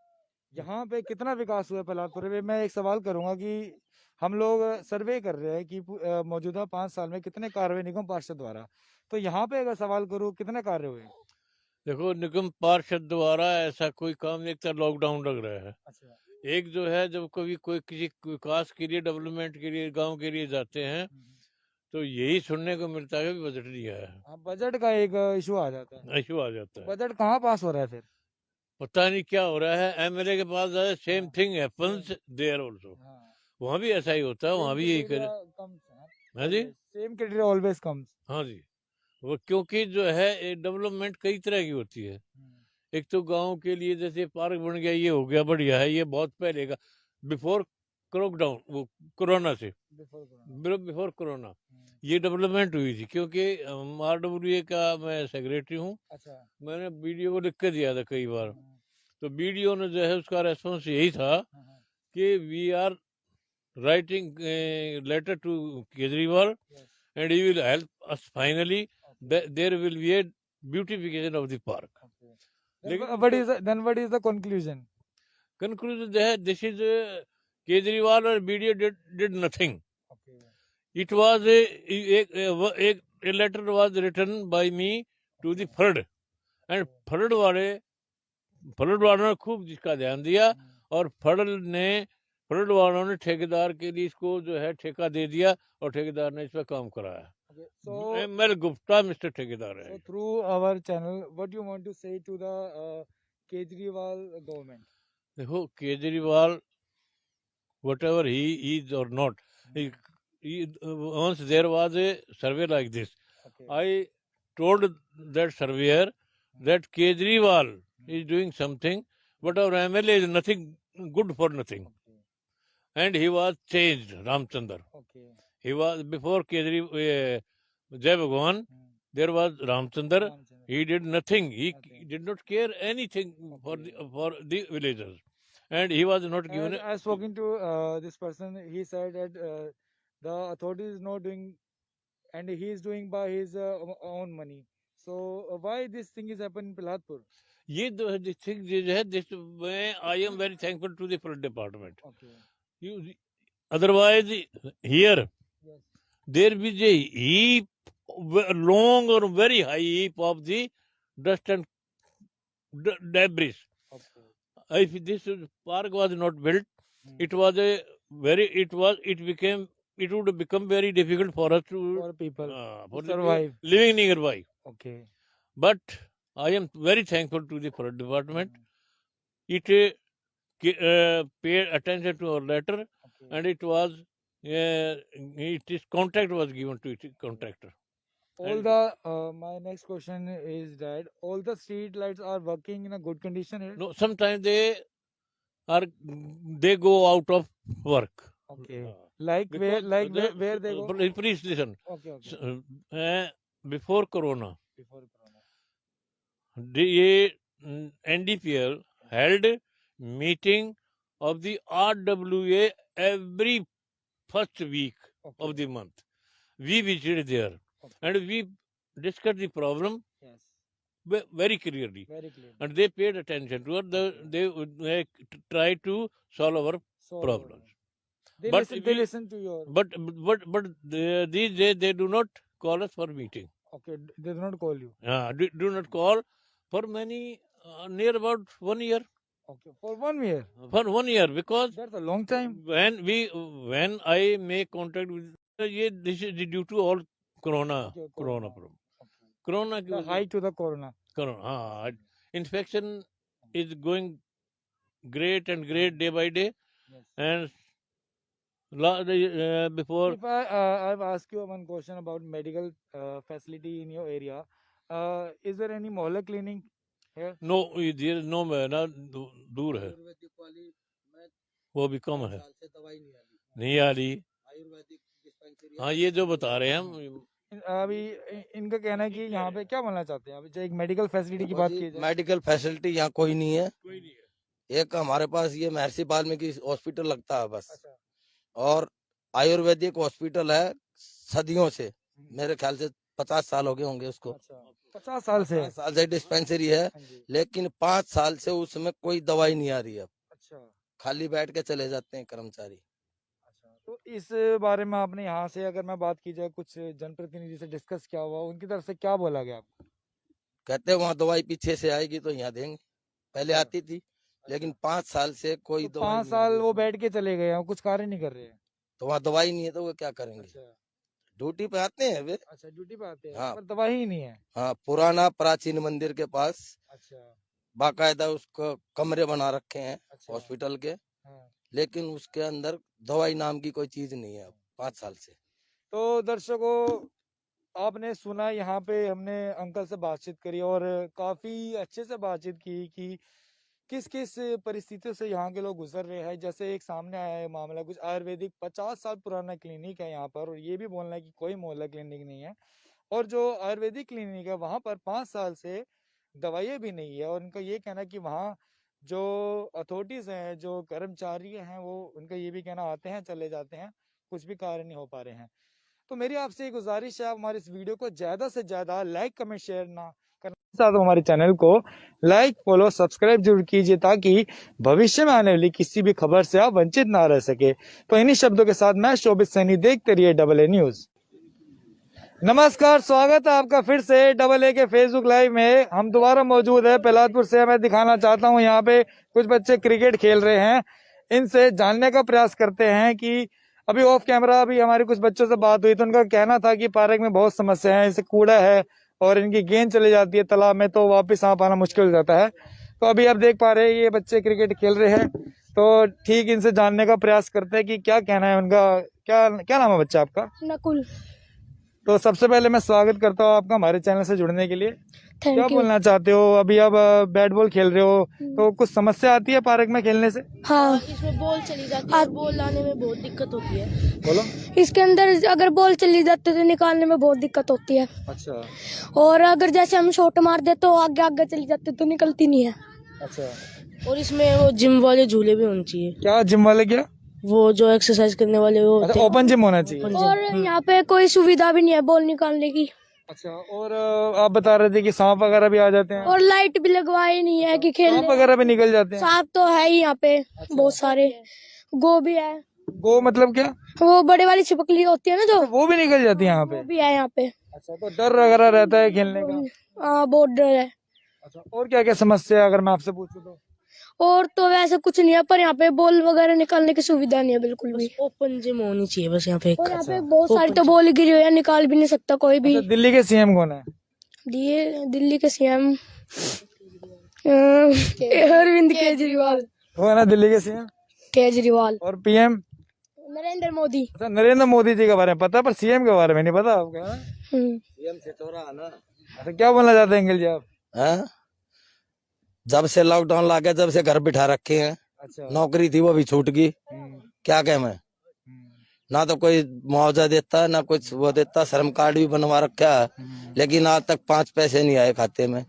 यहाँ पे कितना विकास हुआ है प्रहलादपुर में? मैं एक सवाल करूंगा कि हम लोग सर्वे कर रहे हैं कि मौजूदा 5 साल में कितने कार्य निगम पार्षद द्वारा, तो यहाँ पे अगर सवाल करूँ कितने कार्य हुए? देखो, निगम पार्षद द्वारा ऐसा कोई काम नहीं, एक तरह लॉकडाउन लग रहा है। अच्छा, एक जो है, जब कभी कोई किसी विकास के लिए, डेवलपमेंट के लिए, गांव के लिए जाते हैं, तो यही सुनने को मिलता है कि बजट दिया है, हाँ, बजट का एक इशू आ जाता है। इशू आ जाता है। बजट कहाँ पास हो रहा है फिर? पता नहीं क्या हो रहा है, एमएलए के पास जाए, same thing happens there also. हाँ, वहाँ भी ऐसा ही होता है, वहाँ भी यही करे। हाँ जी, सेम क्राइटेरिया ऑलवेज कम्स। हाँ जी। वो क्योंकि जो है डेवलपमेंट कई तरह की होती है। एक तो गांव के लिए जैसे पार्क बन गया, ये हो गया, बढ़िया है, ये बहुत पहले का, बिफोर लॉकडाउन, वो कोरोना से, बिफोर कोरोना ये डेवलपमेंट हुई थी। क्योंकि RWA का मैं सेक्रेटरी हूँ, अच्छा, मैंने बीडीओ को लिख के दिया था कई बार, तो बीडीओ ने जो है उसका रेस्पॉन्स यही था कि we are writing letter to Kejriwal and he will help us finally, there will be a beautification of the park. then what is the conclusion? Conclusion है, this is Kejriwal or BDO did nothing. It was a letter was written by me to the FRD, and FRD वालों ने खूब जिसका ध्यान दिया, और FRD वालों ने ठेकेदार के लिए इसको जो है ठेका दे दिया, और ठेकेदार ने इस पर काम कराया। So, ML गुप्ता मिस्टर ठेकेदार है। so through our channel, what do you want to say to the Kejriwal government? देखो, Kejriwal whatever he is or not, once there was a survey like this, Okay. I told that surveyor that Kejriwal is doing something, but our MLA is nothing, good for nothing. And he was changed, Ramchandar. Okay. He was, before Kejriwal, Jai Bhagwan, there was Ramchandar. He did nothing. He did not care anything for the villagers. and he was not given. I spoken to this person. He said that the authority is not doing, and he is doing by his own money. So why this thing is happening in Praladpur? ये this thing जो है, this I am very thankful to the flood department. Okay. Otherwise, here Yes. there is a heap, long or very high heap of the dust and debris. Okay. If this park was not built, it was it would become very difficult for us to For people for to the survive. living nearby. Okay. But I am very thankful to the flood department. It paid attention to our letter, Okay. and it is contract was given to its contractor. All And- the my next question is that all the street lights are working in a good condition here. No, sometimes they go out of work. Okay. Uh, Like where, because where they go? Please listen. Okay. Okay. Before Corona, Before Corona. the NDPL held meeting of the RWA every first week Okay. of the month. We visited there, Okay. and we discussed the problem Yes. very clearly, Very clear. and they paid attention to it. They tried to solve our So problems. they But listen. They we- listen to your. But these days they do not call us for meeting. Okay. They do not call you. Do not call for many near about 1 year. Okay. For 1 year. For 1 year, because That's a long time. when I make contact with this is due to all corona Okay, corona corona. problem. Okay. Corona The height to the Corona. corona infection is going great and great day by day, Yes. and before If I've asked you one question about medical facility in your area, is there any mohalla clinic here? no there is no ना दूर है, आयुर्वेदिक वाली मैं वो भी कम है, 5 साल से दवाई नहीं आ रही नहीं आ रही। आयुर्वेदिक डिस्पेंसरी हाँ, ये जो बता रहे हैं हम, अभी इनका कहना है कि यहाँ पे क्या बनना चाहते हैं, अभी जो एक मेडिकल फैसिलिटी की बात की जाए। मेडिकल फैसिलिटी यहाँ कोई नहीं है। कोई नहीं है। एक हमारे पास ये महर्षि वाल्मीकि हॉस्पिटल लगता है बस, अच्छा। और आयुर्वेदिक हॉस्पिटल है सदियों से, मेरे ख्याल से 50 साल हो गए होंगे उसको। अच्छा 50 साल से। 50 साल से डिस्पेंसरी है, हाँ जी। लेकिन 5 साल से उसमें कोई दवाई नहीं आ रही है। अच्छा खाली बैठ के चले जाते हैं कर्मचारी। अच्छा। तो इस बारे में आपने यहाँ से अगर मैं बात की जाए, कुछ जनप्रतिनिधि से डिस्कस किया हुआ, उनकी तरफ से क्या बोला गया आपको? कहते हैं वहाँ दवाई पीछे से आएगी तो यहाँ देंगे, पहले अच्छा। आती थी, लेकिन 5 साल से कोई तो दवाई 5 नहीं साल मिली वो उसमें। बैठ के चले गए हैं, कुछ कार्य नहीं कर रहे हैं। तो वहाँ दवाई नहीं है तो वो क्या करेंगे? अच्छा ड्यूटी पे आते हैं वे। अच्छा, ड्यूटी पे आते हैं हाँ। पर दवाई ही नहीं है। हाँ, पुराना प्राचीन मंदिर के पास अच्छा बाकायदा उसको कमरे बना रखे हैं अच्छा। हॉस्पिटल के, हाँ। लेकिन उसके अंदर दवाई नाम की कोई चीज नहीं है 5 साल से। तो दर्शकों, आपने सुना, यहाँ पे हमने अंकल से बातचीत करी और काफी अच्छे से बातचीत की कि किस किस परिस्थितियों से यहाँ के लोग गुजर रहे हैं। जैसे एक सामने आया है मामला, कुछ आयुर्वेदिक 50 साल पुराना क्लिनिक है यहाँ पर, और ये भी बोलना है कि कोई मोहल्ला क्लिनिक नहीं है, और जो आयुर्वेदिक क्लिनिक है वहाँ पर 5 साल से दवाइयाँ भी नहीं है। और उनका ये कहना है कि वहाँ जो अथॉरिटीज हैं, जो कर्मचारी हैं, वो उनका ये भी कहना, आते हैं चले जाते हैं, कुछ भी कार्य नहीं हो पा रहे हैं। तो मेरी आपसे एक गुजारिश है, आप हमारे इस वीडियो को ज्यादा से ज्यादा लाइक कमेंट शेयर ना करने के साथ हमारे चैनल को लाइक फॉलो सब्सक्राइब जरूर कीजिए, ताकि भविष्य में आने वाली किसी भी खबर से आप वंचित ना रह सके। तो इन्हीं शब्दों के साथ मैं शोभित सैनी, देखते रहिए AA न्यूज। नमस्कार, स्वागत है आपका फिर से AA के फेसबुक लाइव में। हम दोबारा मौजूद है प्रहलादपुर से। मैं दिखाना चाहता हूँ यहाँ पे कुछ बच्चे क्रिकेट खेल रहे हैं, इनसे जानने का प्रयास करते हैं कि अभी ऑफ कैमरा अभी हमारी कुछ बच्चों से बात हुई तो उनका कहना था कि पार्क में बहुत समस्या है, जैसे कूड़ा है और इनकी गेंद चली जाती है तालाब में तो वापस आ पाना मुश्किल हो जाता है। तो अभी आप देख पा रहे हैं ये बच्चे क्रिकेट खेल रहे हैं, तो ठीक इनसे जानने का प्रयास करते हैं कि क्या कहना है उनका। क्या नाम है बच्चा आपका? नकुल। तो सबसे पहले मैं स्वागत करता हूँ आपका हमारे चैनल से जुड़ने के लिए। क्या थैंक यू। बोलना चाहते हो? अभी आप बैट बॉल खेल रहे हो तो कुछ समस्या आती है पार्क में खेलने से? हाँ, इसमें बॉल चली जाती है, बॉल लाने में बहुत दिक्कत होती है। बोलो। इसके अंदर अगर बॉल चली जाती है तो निकालने में बहुत दिक्कत होती है, अच्छा और अगर जैसे हम शॉट मार दे तो आगे आगे चली जाती है तो निकलती नहीं है। अच्छा। और इसमें वो जिम वाले झूले भी होने चाहिए, क्या जिम वाले क्या? वो जो एक्सरसाइज करने वाले वो होते अच्छा, हैं। ओपन जिम होना चाहिए। Open gym. और यहाँ पे कोई सुविधा भी नहीं है बॉल निकालने की, अच्छा, और आप बता रहे थे कि सांप वगैरह भी आ जाते हैं, और लाइट भी लगवाई नहीं है कि खेलने। सांप वगैरह भी निकल जाते हैं। सांप तो है ही यहाँ पे बहुत सारे, गो भी है, वो मतलब क्या? वो बड़े वाली छिपकली होती है ना जो, वो भी निकल जाती है यहाँ पे? वो भी है यहाँ पे। अच्छा, तो डर वगैरह रहता है खेलने का? हाँ बहुत डर है। अच्छा, और क्या क्या समस्या है अगर मैं आपसे पूछूं तो? और तो वैसे कुछ नहीं है, पर यहाँ पे बॉल वगैरह निकालने की सुविधा नहीं है बिल्कुल भी। ओपन जिम होनी चाहिए बस यहाँ पे। और यहाँ पे बहुत सारी तो बॉल गिरी हुई है, निकाल भी नहीं सकता कोई भी। अच्छा, दिल्ली के सीएम कौन है? दिल्ली के सीएम अरविंद केजरीवाल। वो है ना दिल्ली के सीएम। केजरीवाल और पीएम? नरेंद्र मोदी। अच्छा, नरेंद्र मोदी जी के बारे में पता है, पर सीएम के बारे में नहीं पता आपको, हाँ? अच्छा, क्या बोलना चाहते हैं अंकल जी आप? हैं? जब से लॉकडाउन लग गया, जब से घर बिठा रखे हैं, अच्छा। नौकरी थी वो भी छूट गई। क्या कहें मैं, ना तो कोई मुआवजा देता ना कुछ वो देता, श्रम कार्ड भी बनवा रखा है, लेकिन आज तक 5 पैसे नहीं आए खाते में।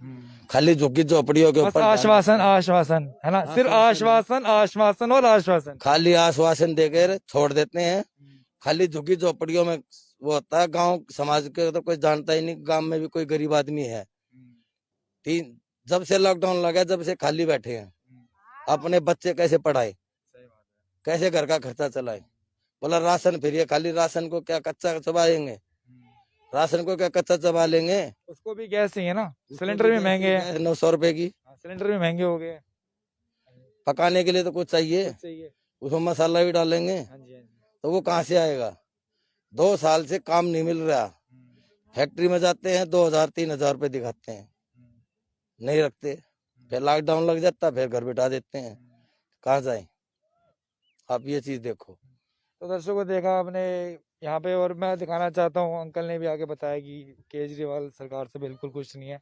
खाली झुग्गी झोपड़ियों के बस ऊपर आश्वासन आश्वासन है ना, सिर्फ आश्वासन आश्वासन और आश्वासन। खाली आश्वासन देकर छोड़ देते हैं। खाली झुग्गी झोपड़ियों में वो होता है, गांव समाज के तो कोई जानता ही नहीं, गांव में भी कोई गरीब आदमी है। जब से लॉकडाउन लगा, जब से खाली बैठे हैं। अपने बच्चे कैसे पढ़ाए, कैसे घर का खर्चा चलाए? बोला राशन फ्री है, खाली राशन को क्या कच्चा चबाएंगे? राशन को क्या कच्चा चबा लेंगे? उसको भी गैस चाहिए ना, सिलेंडर भी महंगे हैं। 900 रुपए की सिलेंडर भी महंगे हो गए। पकाने के लिए तो कुछ चाहिए, उसमें मसाला भी डालेंगे, तो वो कहाँ से आएगा? 2 साल से काम नहीं मिल रहा। फैक्ट्री में जाते हैं 2000-3000 रुपए दिखाते हैं, नहीं रखते। फिर लॉकडाउन लग जाता, फिर घर बिठा देते हैं। कहाँ जाए? आप ये चीज देखो। तो दर्शकों को देखा आपने यहाँ पे, और मैं दिखाना चाहता हूँ, अंकल ने भी आगे बताया कि केजरीवाल सरकार से बिल्कुल खुश नहीं है।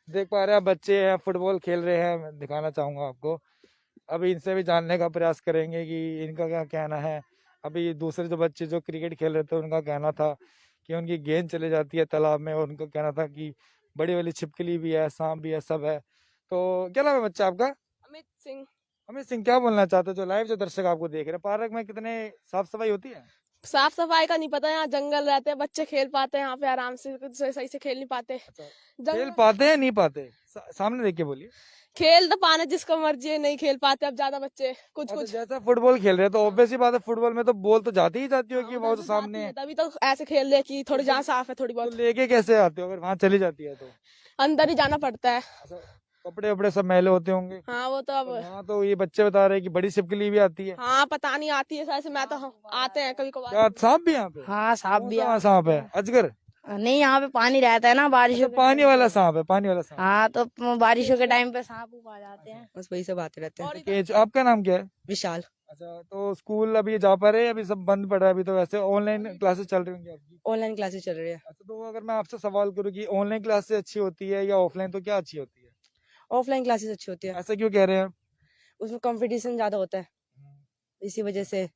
देख पा रहे हैं बच्चे हैं, फुटबॉल खेल रहे हैं। मैं दिखाना चाहूंगा आपको, अभी इनसे भी जानने का प्रयास करेंगे कि इनका क्या कहना है। अभी दूसरे जो बच्चे जो क्रिकेट खेल रहे थे, उनका कहना था कि उनकी गेंद चले जाती है तालाब में, और उनका कहना था कि बड़ी वाली छिपकली भी है, सांप भी है, सब है। तो क्या नाम है बच्चा आपका? अमित सिंह। अमित सिंह, क्या बोलना चाहते हो जो लाइव जो दर्शक आपको देख रहे हैं, पार्क में कितने साफ सफाई होती है? साफ सफाई का नहीं पता, यहाँ जंगल रहते हैं, बच्चे खेल पाते हैं यहाँ पे आराम से, सही से खेल नहीं पाते। खेल पाते हैं नहीं पाते? सामने देख के बोलिए। खेल तो पाने जिसको मर्जी है, नहीं खेल पाते अब ज्यादा बच्चे कुछ कुछ। जैसा फुटबॉल खेल रहे हैं तो ऑब्वियस ही बात है, फुटबॉल में तो बॉल तो जाती ही जाती होगी, वो तो सामने है। तभी तो ऐसे खेल रहे कि थोड़ी जहाँ साफ है थोड़ी तो बहुत। लेके कैसे आते हो अगर वहां चली जाती है तो? अंदर ही जाना पड़ता है। कपड़े वपड़े सब मैले होते होंगे। हाँ वो तो अब हाँ, तो ये बच्चे बता रहे हैं कि बड़ी छिपकली भी आती है। हाँ पता नहीं आती है ऐसे, मैं तो आते हैं कभी कभार। क्या सांप भी यहाँ पे? हाँ सांप भी कौन सा सांप है? अजगर? नहीं, यहाँ पे पानी रहता है ना बारिशों के पानी वाला सांप है, पानी वाला सांप। हाँ तो बारिशों के टाइम पे सांप उप आ जाते हैं, बस वही सब आते रहते हैं। आपका नाम क्या है? विशाल। अच्छा, तो स्कूल अभी जा पा रहे हैं? अभी सब बंद पड़ा है, अभी तो वैसे ऑनलाइन क्लासेस चल रही होंगी आपकी? ऑनलाइन क्लासेस चल रही है। अच्छा, तो अगर मैं आपसे सवाल करूँ कि ऑनलाइन क्लासेस अच्छी होती है या ऑफलाइन, तो क्या अच्छी होती है? ऑफलाइन क्लासेस अच्छी होती है। ऐसा क्यों कह रहे हैं? उसमें कंपटीशन ज्यादा होता है, इसी वजह से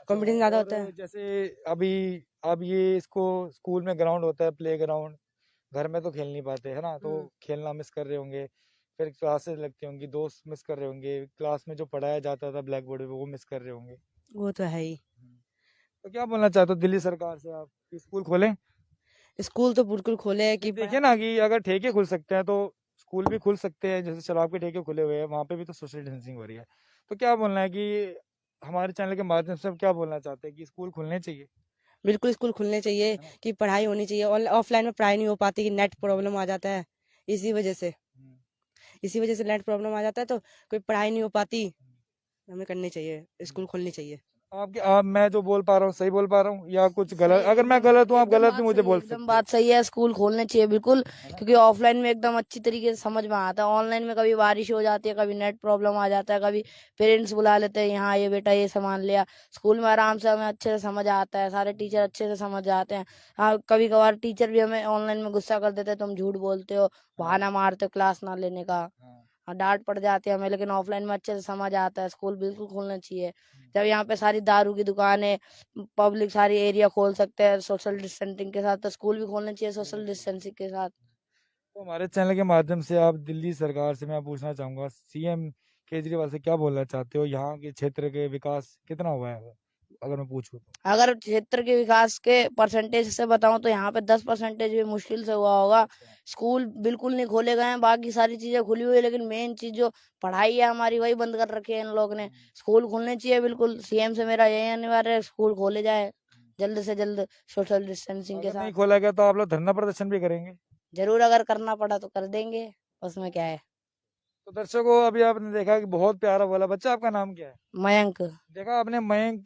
कंपटीशन ज्यादा होता है। जैसे अभी अब ये इसको स्कूल में ग्राउंड होता है, प्ले ग्राउंड, घर में तो खेल नहीं पाते है ना, तो खेलना मिस कर रहे होंगे, फिर क्लासेस लगती होंगी, दोस्त मिस कर रहे होंगे, क्लास में जो पढ़ाया जाता था ब्लैक बोर्ड पे वो मिस कर रहे होंगे। वो तो है ही। तो क्या बोलना चाहते हो दिल्ली सरकार से आप कि स्कूल खोलें? स्कूल तो बिल्कुल खोले है कि देखिए ना कि अगर ठेके खुल सकते हैं तो स्कूल भी खुल सकते हैं। जैसे शराब के ठेके खुले हुए हैं, वहाँ पे भी तो सोशल डिस्टेंसिंग हो रही है। तो क्या बोलना है कि हमारे चैनल के माध्यम से आप क्या बोलना चाहते हैं कि स्कूल खुलने चाहिए? बिल्कुल स्कूल खुलने चाहिए, कि पढ़ाई होनी चाहिए। और ऑफलाइन में पढ़ाई नहीं हो पाती, कि नेट प्रॉब्लम आ जाता है, इसी वजह से नेट प्रॉब्लम आ जाता है, तो कोई पढ़ाई नहीं हो पाती। हमें करनी चाहिए, स्कूल खोलनी चाहिए। आप मैं जो बोल पा रहा हूँ सही बोल पा रहा हूँ या कुछ गलत? अगर मैं गलत हूँ, आप गलत भी मुझे बोल सकते एकदम बात सही है, स्कूल खोलने चाहिए बिल्कुल, क्योंकि ऑफलाइन में एकदम अच्छी तरीके से समझ में आता है। ऑनलाइन में कभी बारिश हो जाती है, कभी नेट प्रॉब्लम आ जाता है, कभी पेरेंट्स बुला लेते हैं, यहाँ ये बेटा ये सामान लिया। स्कूल में आराम से हमें अच्छे से समझ आता है, सारे टीचर अच्छे से समझ आते हैं। हाँ, कभी कभार टीचर भी हमें ऑनलाइन में गुस्सा कर देते हैं, तुम झूठ बोलते हो, बहाना मारते हो क्लास ना लेने का, डांट पड़ जाती है हमें। लेकिन ऑफलाइन में अच्छे से समझ आता है। स्कूल बिल्कुल खोलना चाहिए। जब यहाँ पे सारी दारू की दुकानें, पब्लिक सारी एरिया खोल सकते हैं सोशल डिस्टेंसिंग के साथ, तो स्कूल भी खोलना चाहिए सोशल डिस्टेंसिंग के साथ। तो हमारे चैनल के माध्यम से आप दिल्ली सरकार से मैं पूछना चाहूंगा, सीएम केजरीवाल से क्या बोलना चाहते हो? यहाँ के क्षेत्र के विकास कितना हुआ है अगर मैं पूछूं तो? अगर क्षेत्र के विकास के परसेंटेज से बताऊं तो यहाँ पे 10% भी मुश्किल से हुआ होगा। स्कूल बिल्कुल नहीं खोले गए हैं, बाकी सारी चीजें खुली हुई है, लेकिन मेन चीज जो पढ़ाई है हमारी वही बंद कर रखी है इन लोग ने। स्कूल खुलने चाहिए बिल्कुल। सीएम से मेरा यही अनिवार्य है, स्कूल खोले जाए जल्द से जल्द सोशल डिस्टेंसिंग के अगर नहीं साथ। खोला गया तो आप लोग धरना प्रदर्शन भी करेंगे? जरूर, अगर करना पड़ा तो कर देंगे, उसमें क्या है। तो दर्शकों, अभी आपने देखा कि बहुत प्यारा बोला। बच्चा, आपका नाम क्या है? मयंक। देखा आपने, मयंक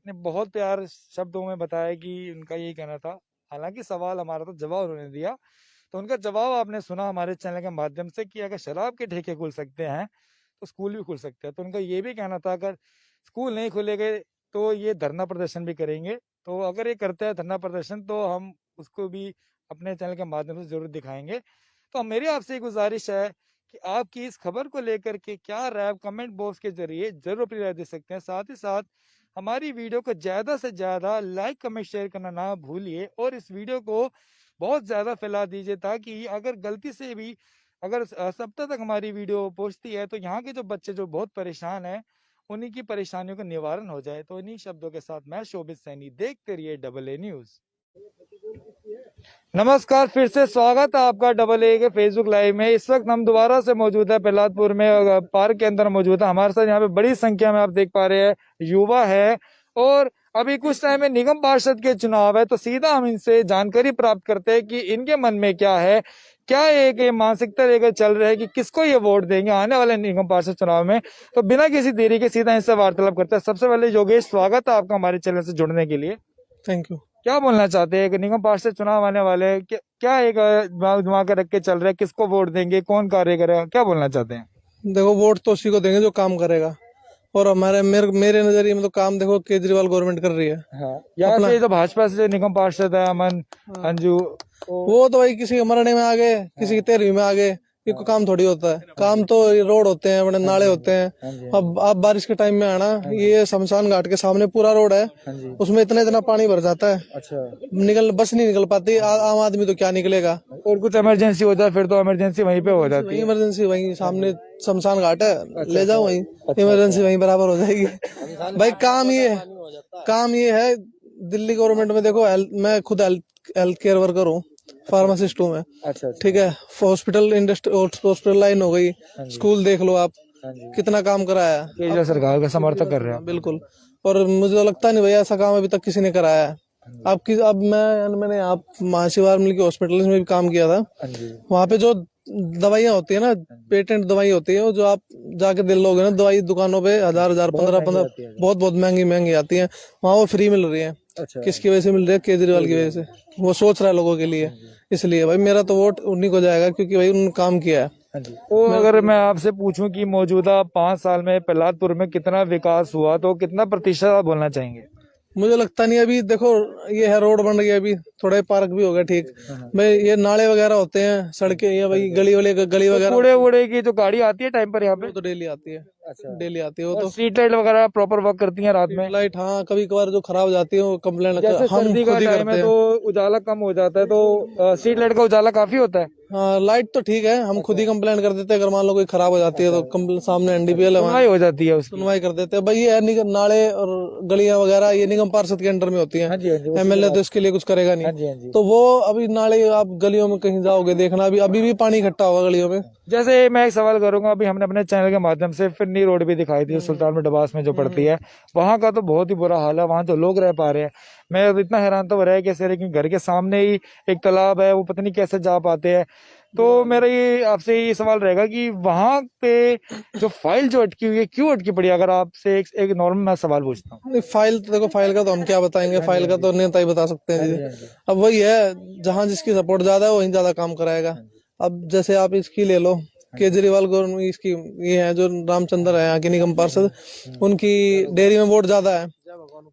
ने बहुत प्यार शब्दों में बताया कि उनका यही कहना था। हालांकि सवाल हमारा तो जवाब उन्होंने दिया, तो उनका जवाब आपने सुना हमारे चैनल के माध्यम से कि अगर शराब के ठेके खुल सकते हैं तो स्कूल भी खुल सकते हैं। तो उनका ये भी कहना था अगर स्कूल नहीं खुलेंगे तो ये धरना प्रदर्शन भी करेंगे। तो अगर ये करते हैं धरना प्रदर्शन तो हम उसको भी अपने चैनल के माध्यम से जरूर दिखाएंगे। तो मेरी आपसे गुजारिश है कि आपकी इस खबर को लेकर के क्या राय कमेंट बॉक्स के जरिए जरूर अपनी राय दे सकते हैं। साथ ही साथ हमारी वीडियो को ज्यादा से ज्यादा लाइक कमेंट शेयर करना ना भूलिए और इस वीडियो को बहुत ज्यादा फैला दीजिए, ताकि अगर गलती से भी अगर सप्ताह तक हमारी वीडियो पहुंचती है तो यहाँ के जो बच्चे जो बहुत परेशान हैं उन्हीं की परेशानियों का निवारण हो जाए। तो इन्हीं शब्दों के साथ मैं शोभित सैनी, देखते रहिए AA न्यूज। नमस्कार, फिर से स्वागत है आपका AA के फेसबुक लाइव में। इस वक्त हम दोबारा से मौजूद है प्रहलादपुर में, पार्क के अंदर मौजूद है। हमारे साथ यहाँ पे बड़ी संख्या में आप देख पा रहे हैं युवा है और अभी कुछ टाइम में निगम पार्षद के चुनाव है, तो सीधा हम इनसे जानकारी प्राप्त करते हैं कि इनके मन में क्या है, क्या एक मानसिकता लेकर चल रहे हैं कि किसको ये वोट देंगे आने वाले निगम पार्षद चुनाव में। तो बिना किसी देरी के सीधा इनसे वार्तालाप करते हैं। सबसे पहले योगेश, स्वागत है आपका हमारे चैनल से जुड़ने के लिए। Thank you. क्या बोलना चाहते हैं कि निगम पार्षद चुनाव आने वाले हैं, क्या एक दिमाग के रख के चल रहे हैं, किसको वोट देंगे, कौन कार्य करेगा, क्या बोलना चाहते हैं? देखो, वोट तो उसी को देंगे जो काम करेगा, और मेरे नजरिए में तो काम देखो केजरीवाल गवर्नमेंट कर रही है। यहाँ से जो भाजपा से निगम पार्षद है अमन अंजू, वो तो भाई किसी के मरने में आ गए, किसी की 13वीं में आ गए, ये कोई काम थोड़ी होता है। काम तो रोड होते हैं, बड़े नाले होते हैं। अब आप बारिश के टाइम में आना, ये शमशान घाट के सामने पूरा रोड है, उसमें इतना पानी भर जाता है। अच्छा, बस नहीं निकल पाती, आम आदमी तो क्या निकलेगा। और कुछ इमरजेंसी होता है फिर तो इमरजेंसी वहीं पे हो जाती है। इमरजेंसी वहीं सामने शमशान घाट है, ले जाओ वहीं, इमरजेंसी वहीं बराबर हो जाएगी। भाई काम ये है दिल्ली गवर्नमेंट में। देखो, मैं खुद हेल्थ केयर वर्कर हूँ, फार्मासिस्ट हूँ मैं। अच्छा। ठीक है, हॉस्पिटल लाइन हो गई, स्कूल देख लो आप, कितना काम कराया है। सरकार का समर्थक कर रहे हैं बिल्कुल, और मुझे तो लगता नहीं भैया ऐसा काम अभी तक किसी ने कराया है। मैंने आप महाशिवार मिल के हॉस्पिटल में भी काम किया था। वहाँ पे जो दवाइयाँ होती है ना, पेटेंट दवाई होती है, जो आप जाके दिल लोगे ना दवाई दुकानों पे 1000 15 बहुत महंगी आती है, वहाँ वो फ्री मिल रही है। अच्छा। किसकी वजह से मिल रही है? केजरीवाल की वजह से। वो सोच रहा है लोगों के लिए, इसलिए भाई मेरा तो वोट उन्हीं को जाएगा, क्योंकि भाई उन्होंने काम किया है। तो अगर मैं आपसे पूछूं कि मौजूदा 5 साल में प्रहलादपुर में कितना विकास हुआ, तो कितना प्रतिशत आप बोलना चाहेंगे? मुझे लगता नहीं। अभी देखो, ये है रोड बन गई, अभी थोड़ा पार्क भी हो गया ठीक। भाई ये नाले वगैरह होते हैं, सड़कें, ये भाई गली वगैरह, कूड़े की जो गाड़ी आती है टाइम पर यहाँ पे, तो डेली आती है। अच्छा, डेली आती है वो। तो स्ट्रीट लाइट वगैरह प्रॉपर वर्क करती है रात में? लाइट हाँ, कभी कभार जो खराब हो जाती है वो कंप्लेंट हम सर्दी का टाइम है तो उजाला कम हो जाता है, तो स्ट्रीट लाइट का उजाला काफी होता है। हाँ, लाइट तो ठीक है, हम खुद ही कंप्लेंट कर देते हैं। अगर मान लो कोई खराब हो जाती है तो सामने NDPL सुनवाई हो जाती है, सुनवाई कर देते हैं। भाई ये नाले और गलियां वगैरह ये निगम पार्षद के अंडर में होती हैं। MLA तो इसके लिए कुछ करेगा नहीं। तो वो अभी नाले आप गलियों में कहीं जाओगे देखना, अभी भी पानी इकट्ठा होगा गलियों में। जैसे मैं एक सवाल करूंगा, अभी हमने अपने चैनल के माध्यम से फिरनी रोड भी दिखाई थी, सुल्तान में डबास में जो पड़ती है, वहां का तो बहुत ही बुरा हाल है। वहां तो लोग रह पा रहे हैं। मैं इतना हैरान तो रहा है कैसे, लेकिन घर के सामने ही एक तालाब है, वो पता नहीं कैसे जा पाते हैं। तो मेरा ये आपसे ये सवाल रहेगा कि वहां पे जो फाइल जो अटकी हुई है क्यों अटकी पड़ी? अगर आपसे एक नॉर्मल मैं सवाल पूछता हूँ। फाइल तो देखो, फाइल का तो हम क्या बताएंगे, फाइल का तो नेता ही बता सकते हैं। अब वही है, जहाँ जिसकी सपोर्ट ज्यादा है वहीं ज्यादा काम कराएगा। अब जैसे आप इसकी ले लो, केजरीवाल गवर्नमेंट, इसकी ये है जो रामचंद्र है यहाँ के निगम पार्षद, उनकी डेयरी में वोट ज्यादा है,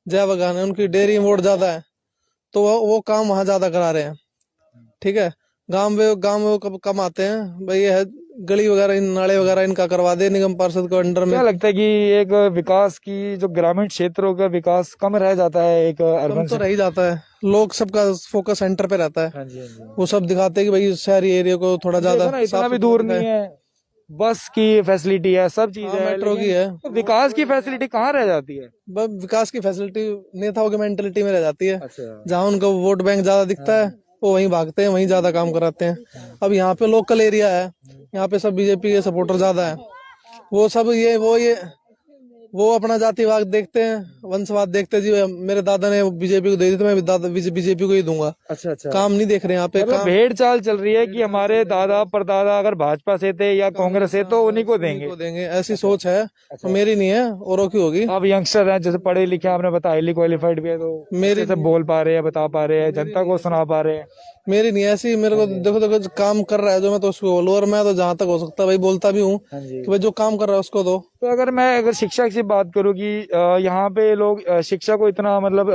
जय बगान है, उनकी डेयरी में वोट ज्यादा है, तो वो काम वहाँ ज्यादा करा रहे हैं। ठीक है, गांव में वो कम आते हैं। भाई ये है गली वगैरह, नाले वगैरह इनका करवा दे निगम पार्षद को अंडर में। क्या लगता है कि एक विकास की जो ग्रामीण क्षेत्रों का विकास कम रह जाता है, एक अर्बन तो रह ही जाता है। लोग सबका फोकस सेंटर पे रहता है। वो सब दिखाते हैं कि भाई शहरी एरिया को थोड़ा ज्यादा इतना भी दूर नहीं है। बस की फैसिलिटी है, सब चीज हाँ, है, मेट्रो की लेकिन है। तो विकास की फैसिलिटी कहाँ रह जाती है? बस विकास की फैसिलिटी नेताओं की मेंटेलिटी में रह जाती है। अच्छा। जहाँ उनको वोट बैंक ज्यादा दिखता है वो वहीं भागते हैं, वहीं ज्यादा काम कराते हैं। अब यहाँ पे लोकल एरिया है, यहाँ पे सब बीजेपी के सपोर्टर ज्यादा है। वो सब वो अपना जातिवाद देखते हैं, वंशवाद देखते हैं। जी मेरे दादा ने बीजेपी को दे दी तो मैं भी दादा बीजेपी को ही दूंगा। अच्छा अच्छा। काम नहीं देख रहे यहाँ पे। मतलब काम भेड़ चाल चल रही है कि हमारे दादा परदादा अगर भाजपा से थे या कांग्रेस से तो उन्हीं को देंगे। देंगे, ऐसी सोच है। तो मेरी नहीं है, औरों की होगी। अब यंगस्टर हैं, जैसे पढ़े लिखे, आपने बताया हाईली क्वालिफाइड भी है, तो मेरी से बोल पा रहे हैं, बता पा रहे हैं, जनता को सुना पा रहे हैं। मेरी नहीं ऐसी। मेरे को देखो काम कर रहा है जो मैं तो उसको बोलूँ, और मैं तो जहाँ तक हो सकता है भाई बोलता भी हूँ कि भाई जो काम कर रहा है उसको दो। तो अगर शिक्षा की बात करूँ कि यहाँ पे लोग शिक्षा को इतना मतलब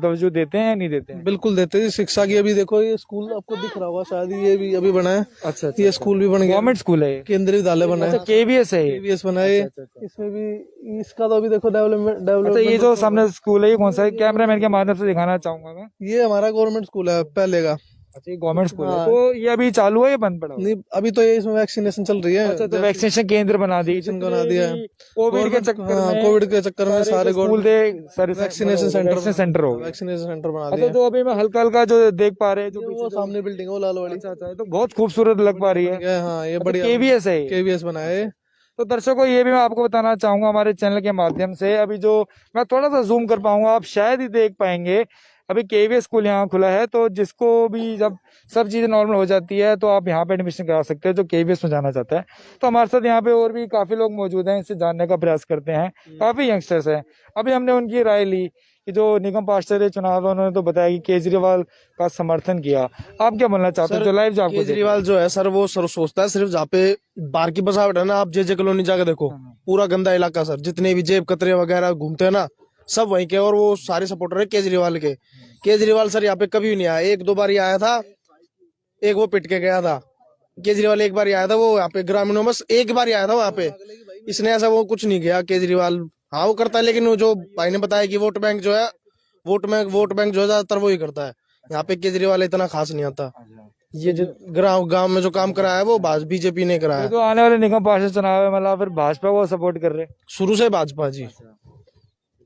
तवज्जो देते हैं या नहीं देते हैं? बिल्कुल देते हैं शिक्षा की। अभी देखो ये स्कूल आपको दिख रहा होगा शायद, ये भी अभी बना है। अच्छा। ये स्कूल भी बन गया, गवर्नमेंट स्कूल है ये? केंद्रीय विद्यालय बना है। केवीएस है ये? केवीएस बना है। इसमें भी इसका तो अभी देखो डेवलपमेंट। अच्छा, ये जो सामने स्कूल है ये कौन सा है? कैमरामैन के माध्यम से दिखाना चाहूंगा मैं। ये हमारा गवर्नमेंट स्कूल है पहले का। अच्छा, ये गवर्नमेंट स्कूल है। हाँ। तो ये अभी चालू है या बंद पड़ा हुआ है? नहीं अभी तो ये इसमें वैक्सीनेशन चल रही है। अच्छा, तो वैक्सीनेशन केंद्र बना दी, बना दिया है। कोविड के चक्कर में। कोविड के चक्कर में सारे स्कूल दे सारे वैक्सीनेशन सेंटर हो गए। वैक्सीनेशन सेंटर बना अच्छा, दिया। तो अभी मैं हल्का हल्का जो देख पा रहे हैं, जो वो सामने बिल्डिंग है वो लाल वाली। अच्छा अच्छा, तो बहुत खूबसूरत लग पा रही है। हाँ ये अच्छा, बढ़िया केवीएस है ये? केवीएस बना है। तो दर्शकों, ये भी मैं आपको बताना चाहूंगा हमारे चैनल के माध्यम से। अभी जो मैं थोड़ा सा जूम कर पाऊंगा, आप शायद ही देख पाएंगे। अभी केवीएस स्कूल यहाँ खुला है, तो जिसको भी जब सब चीजें नॉर्मल हो जाती है तो आप यहाँ पे एडमिशन करा सकते हैं, जो केवीएस में जाना चाहता है। तो हमारे साथ यहाँ पे और भी काफी लोग मौजूद हैं, इससे जानने का प्रयास करते हैं। काफी यंगस्टर्स हैं। अभी हमने उनकी राय ली कि जो निगम पार्षद चुनाव है, उन्होंने तो बताया कि केजरीवाल का समर्थन किया। आप क्या बोलना चाहते हैं जो लाइव आपको केजरीवाल जो है सर, वो सर सोचता है सिर्फ जहाँ पे बाहर की बसावट है ना। आप जे कॉलोनी जाकर देखो, पूरा गंदा इलाका सर। जितने भी जेब कतरे वगैरह घूमते हैं ना, सब वहीं के। और वो सारे सपोर्टर है केजरीवाल के। केजरीवाल सर यहाँ पे कभी भी नहीं आया। एक दो बार ही आया था, एक वो पिट के गया था। केजरीवाल एक बार ही आया था, वो यहाँ पे ग्रामीणों में एक बार ही आया था वहाँ पे। इसने ऐसा वो कुछ नहीं किया केजरीवाल। हाँ वो करता है, लेकिन वो जो भाई ने बताया कि वोट बैंक जो है ज्यादातर वो ही करता है। यहाँ पे केजरीवाल इतना खास नहीं आता। ये जो गांव में जो काम कराया है वो बीजेपी ने कराया। तो आने वाले निगम पार्षद चुनाव है, मतलब फिर भाजपा को सपोर्ट कर रहे हैं? शुरू से भाजपा जी,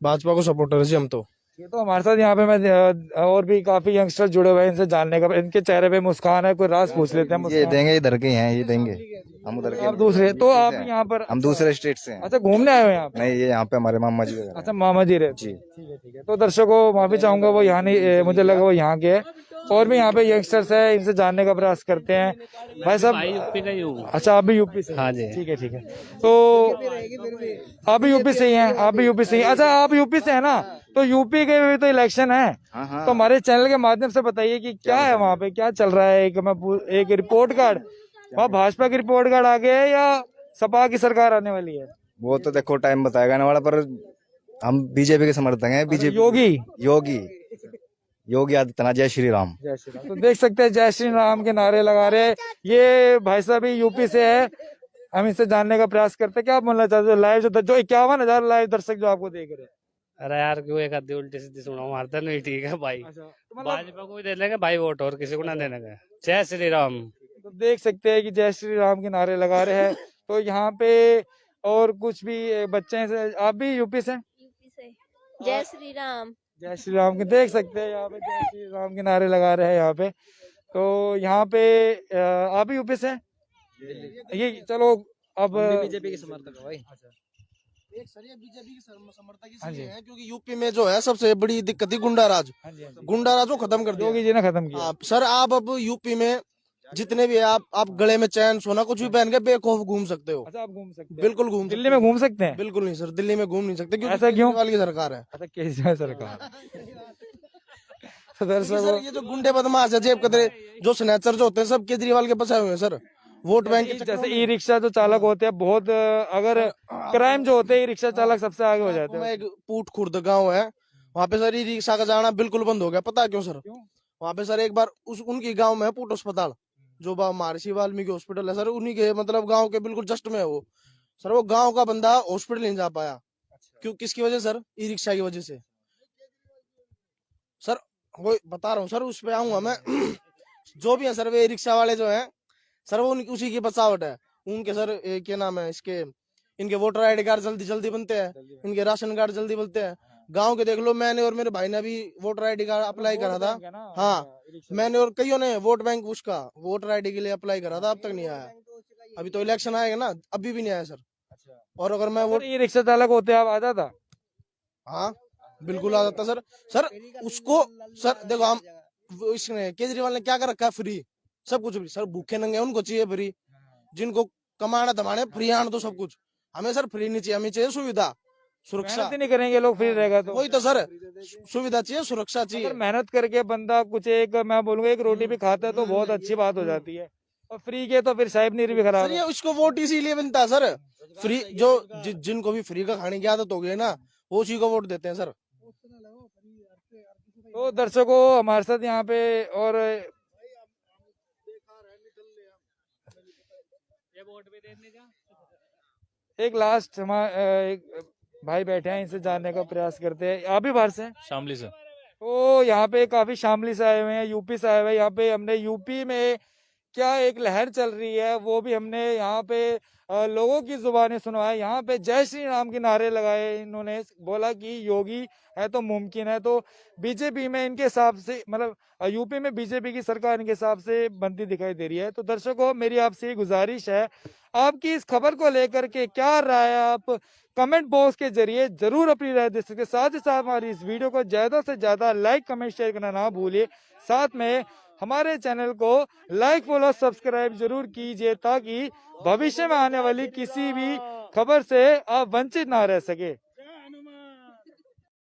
भाजपा को सपोर्टर है जी हम तो। ये तो हमारे साथ यहाँ पे मैं और भी काफी यंगस्टर जुड़े हुए हैं, इनसे जानने का, इनके चेहरे पे मुस्कान है, कोई राज पूछ लेते हैं। ये देंगे, इधर के हैं, ये देंगे। हम उधर के। आप दूसरे, तो आप यहाँ पर? हम दूसरे स्टेट से हैं। अच्छा, घूमने आए हो यहाँ पे? नहीं, ये यहाँ पे हमारे मामा जी वगैरह। अच्छा, मामा जी रहे? जी ठीक है। तो दर्शकों माफी चाहूंगा, वो यहाँ नहीं, मुझे लगा वो यहाँ के है। और भी यहाँ पे यंगस्टर्स है, इनसे जानने का प्रयास करते हैं। भाई साहब, यूपी का ही हूँ। अच्छा, आप भी यूपी से? हाँ जी। ठीक है। तो आप भी यूपी से ही हैं? आप भी यूपी से ही? अच्छा, आप यूपी से है ना? तो यूपी के भी तो इलेक्शन है। तो हमारे चैनल के माध्यम से बताइए कि क्या है वहाँ पे, क्या चल रहा है। एक रिपोर्ट कार्ड, वहाँ भाजपा की रिपोर्ट कार्ड आ गया है या सपा की सरकार आने वाली है? वो तो देखो टाइम बताएगा ना वाला, पर हम बीजेपी के समर्थक हैं। बीजेपी योगी आदित्यनाथ, जय श्री राम। जय श्री राम। तो देख सकते हैं जय श्री राम के नारे लगा रहे हैं। ये भाई साहब भी यूपी से है, हम इससे जानने का प्रयास करते हैं। क्या आप बोलना चाहते हो? लाइव जो 51,000 लाइव दर्शक जो आपको देख रहे हैं। अरे यार क्यों एक आधी उल्टी सीधी सुना, मारता नहीं। ठीक है भाई, भाजपा को भी दे देंगे भाई वोट, और किसी को ना देने का। जय श्री राम। तो देख सकते हैं कि जय श्री राम के नारे लगा रहे हैं। तो यहाँ पे और कुछ भी बच्चे हैं। आप भी यूपी से? जय श्री राम। जय श्री राम के देख सकते हैं यहाँ पे जय श्री राम के नारे लगा रहे हैं यहाँ पे। तो यहाँ पे आप भी यूपी से? ये चलो अब बीजेपी के समर्थक है भाई। एक सर ये बीजेपी की समर्थक इसलिए है क्योंकि यूपी में जो है सबसे बड़ी दिक्कत थी गुंडाराज। गुंडाराज को खत्म कर दिया योगी जी ने, खत्म किया। सर आप अब यूपी में जितने भी आप गले में चैन सोना कुछ भी पहन के बेखौफ घूम सकते हो। अच्छा, आप घूम सकते हैं? बिल्कुल घूम। दिल्ली में घूम सकते हैं? बिल्कुल नहीं सर, दिल्ली में घूम नहीं सकते क्योंकि ऐसा क्यों? केजरीवाल की सरकार है। अच्छा, केजरीवाल सरकार। सर ये जो गुंडे बदमाश है, जेब कतरे जो स्नैचर जो होते हैं, सब केजरीवाल के बसाए हुए हैं सर। वोट बैंक जैसे ई रिक्शा जो चालक होते हैं, बहुत अगर क्राइम जो होते हैं, ई रिक्शा चालक सबसे आगे हो जाते हैं। एक पूट खुर्द गाँव है, वहाँ पे सर ई रिक्शा का जाना बिल्कुल बंद हो गया। पता क्यों सर? वहाँ पे सर एक बार उनकी गाँव में पूट अस्पताल, जो महर्षि वाल्मीकि हॉस्पिटल है सर, उन्हीं के मतलब गांव के बिल्कुल जस्ट में है वो। सर वो गांव का बंदा हॉस्पिटल नहीं जा पाया। क्यों? किसकी वजह सर? ई रिक्शा की वजह से। सर वो बता रहा हूँ सर, उस पे आऊंगा मैं। जो भी है सर, वे रिक्शा वाले जो हैं सर, वो उसी की बसावट है। उनके सर क्या नाम है इसके, इनके वोटर आईडी कार्ड जल्दी जल्दी बनते हैं, इनके राशन कार्ड जल्दी बनते हैं। गांव के देख लो, मैंने और मेरे भाई ने भी वोटर आईडी कार्ड अप्लाई करा था। हाँ, मैंने और कईयों ने वोट बैंक उसका वोटर आईडी के लिए अप्लाई करा था, अब तक नहीं आया। अभी तो इलेक्शन आएगा ना, अभी भी नहीं आया सर। और अगर मैं अगर ये रिक्शा चालक होते आप आ जाता? हाँ बिल्कुल आ जाता सर। सर उसको, सर देखो हम इसने केजरीवाल ने क्या कर रखा है, फ्री सब कुछ फ्री। सर भूखे नंगे उनको चाहिए फ्री, जिनको कमाना धमाने फ्री आना, तो सब कुछ हमें सर फ्री नहीं चाहिए, हमें चाहिए सुविधा, सुरक्षा। मेहनत ही नहीं करेंगे लोग फ्री रहेगा तो। वही तो सर, सुविधा चाहिए, सुरक्षा चाहिए। अगर मेहनत करके बंदा कुछ एक, मैं बोलूंगा एक रोटी भी खाता है तो बहुत अच्छी बात हो जाती है, और फ्री के तो फिर साहिब नीर भी खराब सर है। ये उसको वोट इसीलिए मिलता है सर, फ्री जो जिनको भी फ्री का खाने की आदत हो गई है ना, वो उसी को वोट देते हैं सर। तो दर्शकों हमारे साथ यहाँ पे और एक लास्ट एक भाई बैठे हैं, इनसे जानने का प्रयास करते हैं। आप भी बाहर से हैं? शामली से। तो यहाँ पे काफी शामली से आए हुए हैं, यूपी से आए हुए हैं। यहाँ पे हमने यूपी में क्या एक लहर चल रही है वो भी हमने यहाँ पे लोगों की जुबानें सुनवाए। यहाँ पे जय श्री राम के नारे लगाए, इन्होंने बोला कि योगी है तो मुमकिन है। तो बीजेपी में इनके हिसाब से, मतलब यूपी में बीजेपी की सरकार इनके हिसाब से बनती दिखाई दे रही है। तो दर्शकों मेरी आपसे गुजारिश है, आपकी इस खबर को लेकर के क्या राय है, आप कमेंट बॉक्स के जरिए जरूर अपनी राय दे सकते। साथ ही साथ हमारी इस वीडियो को ज्यादा से ज्यादा लाइक कमेंट शेयर करना ना भूलिए। साथ में हमारे चैनल को लाइक फॉलो सब्सक्राइब जरूर कीजिए, ताकि भविष्य में आने वाली किसी भी खबर से आप वंचित ना रह सके।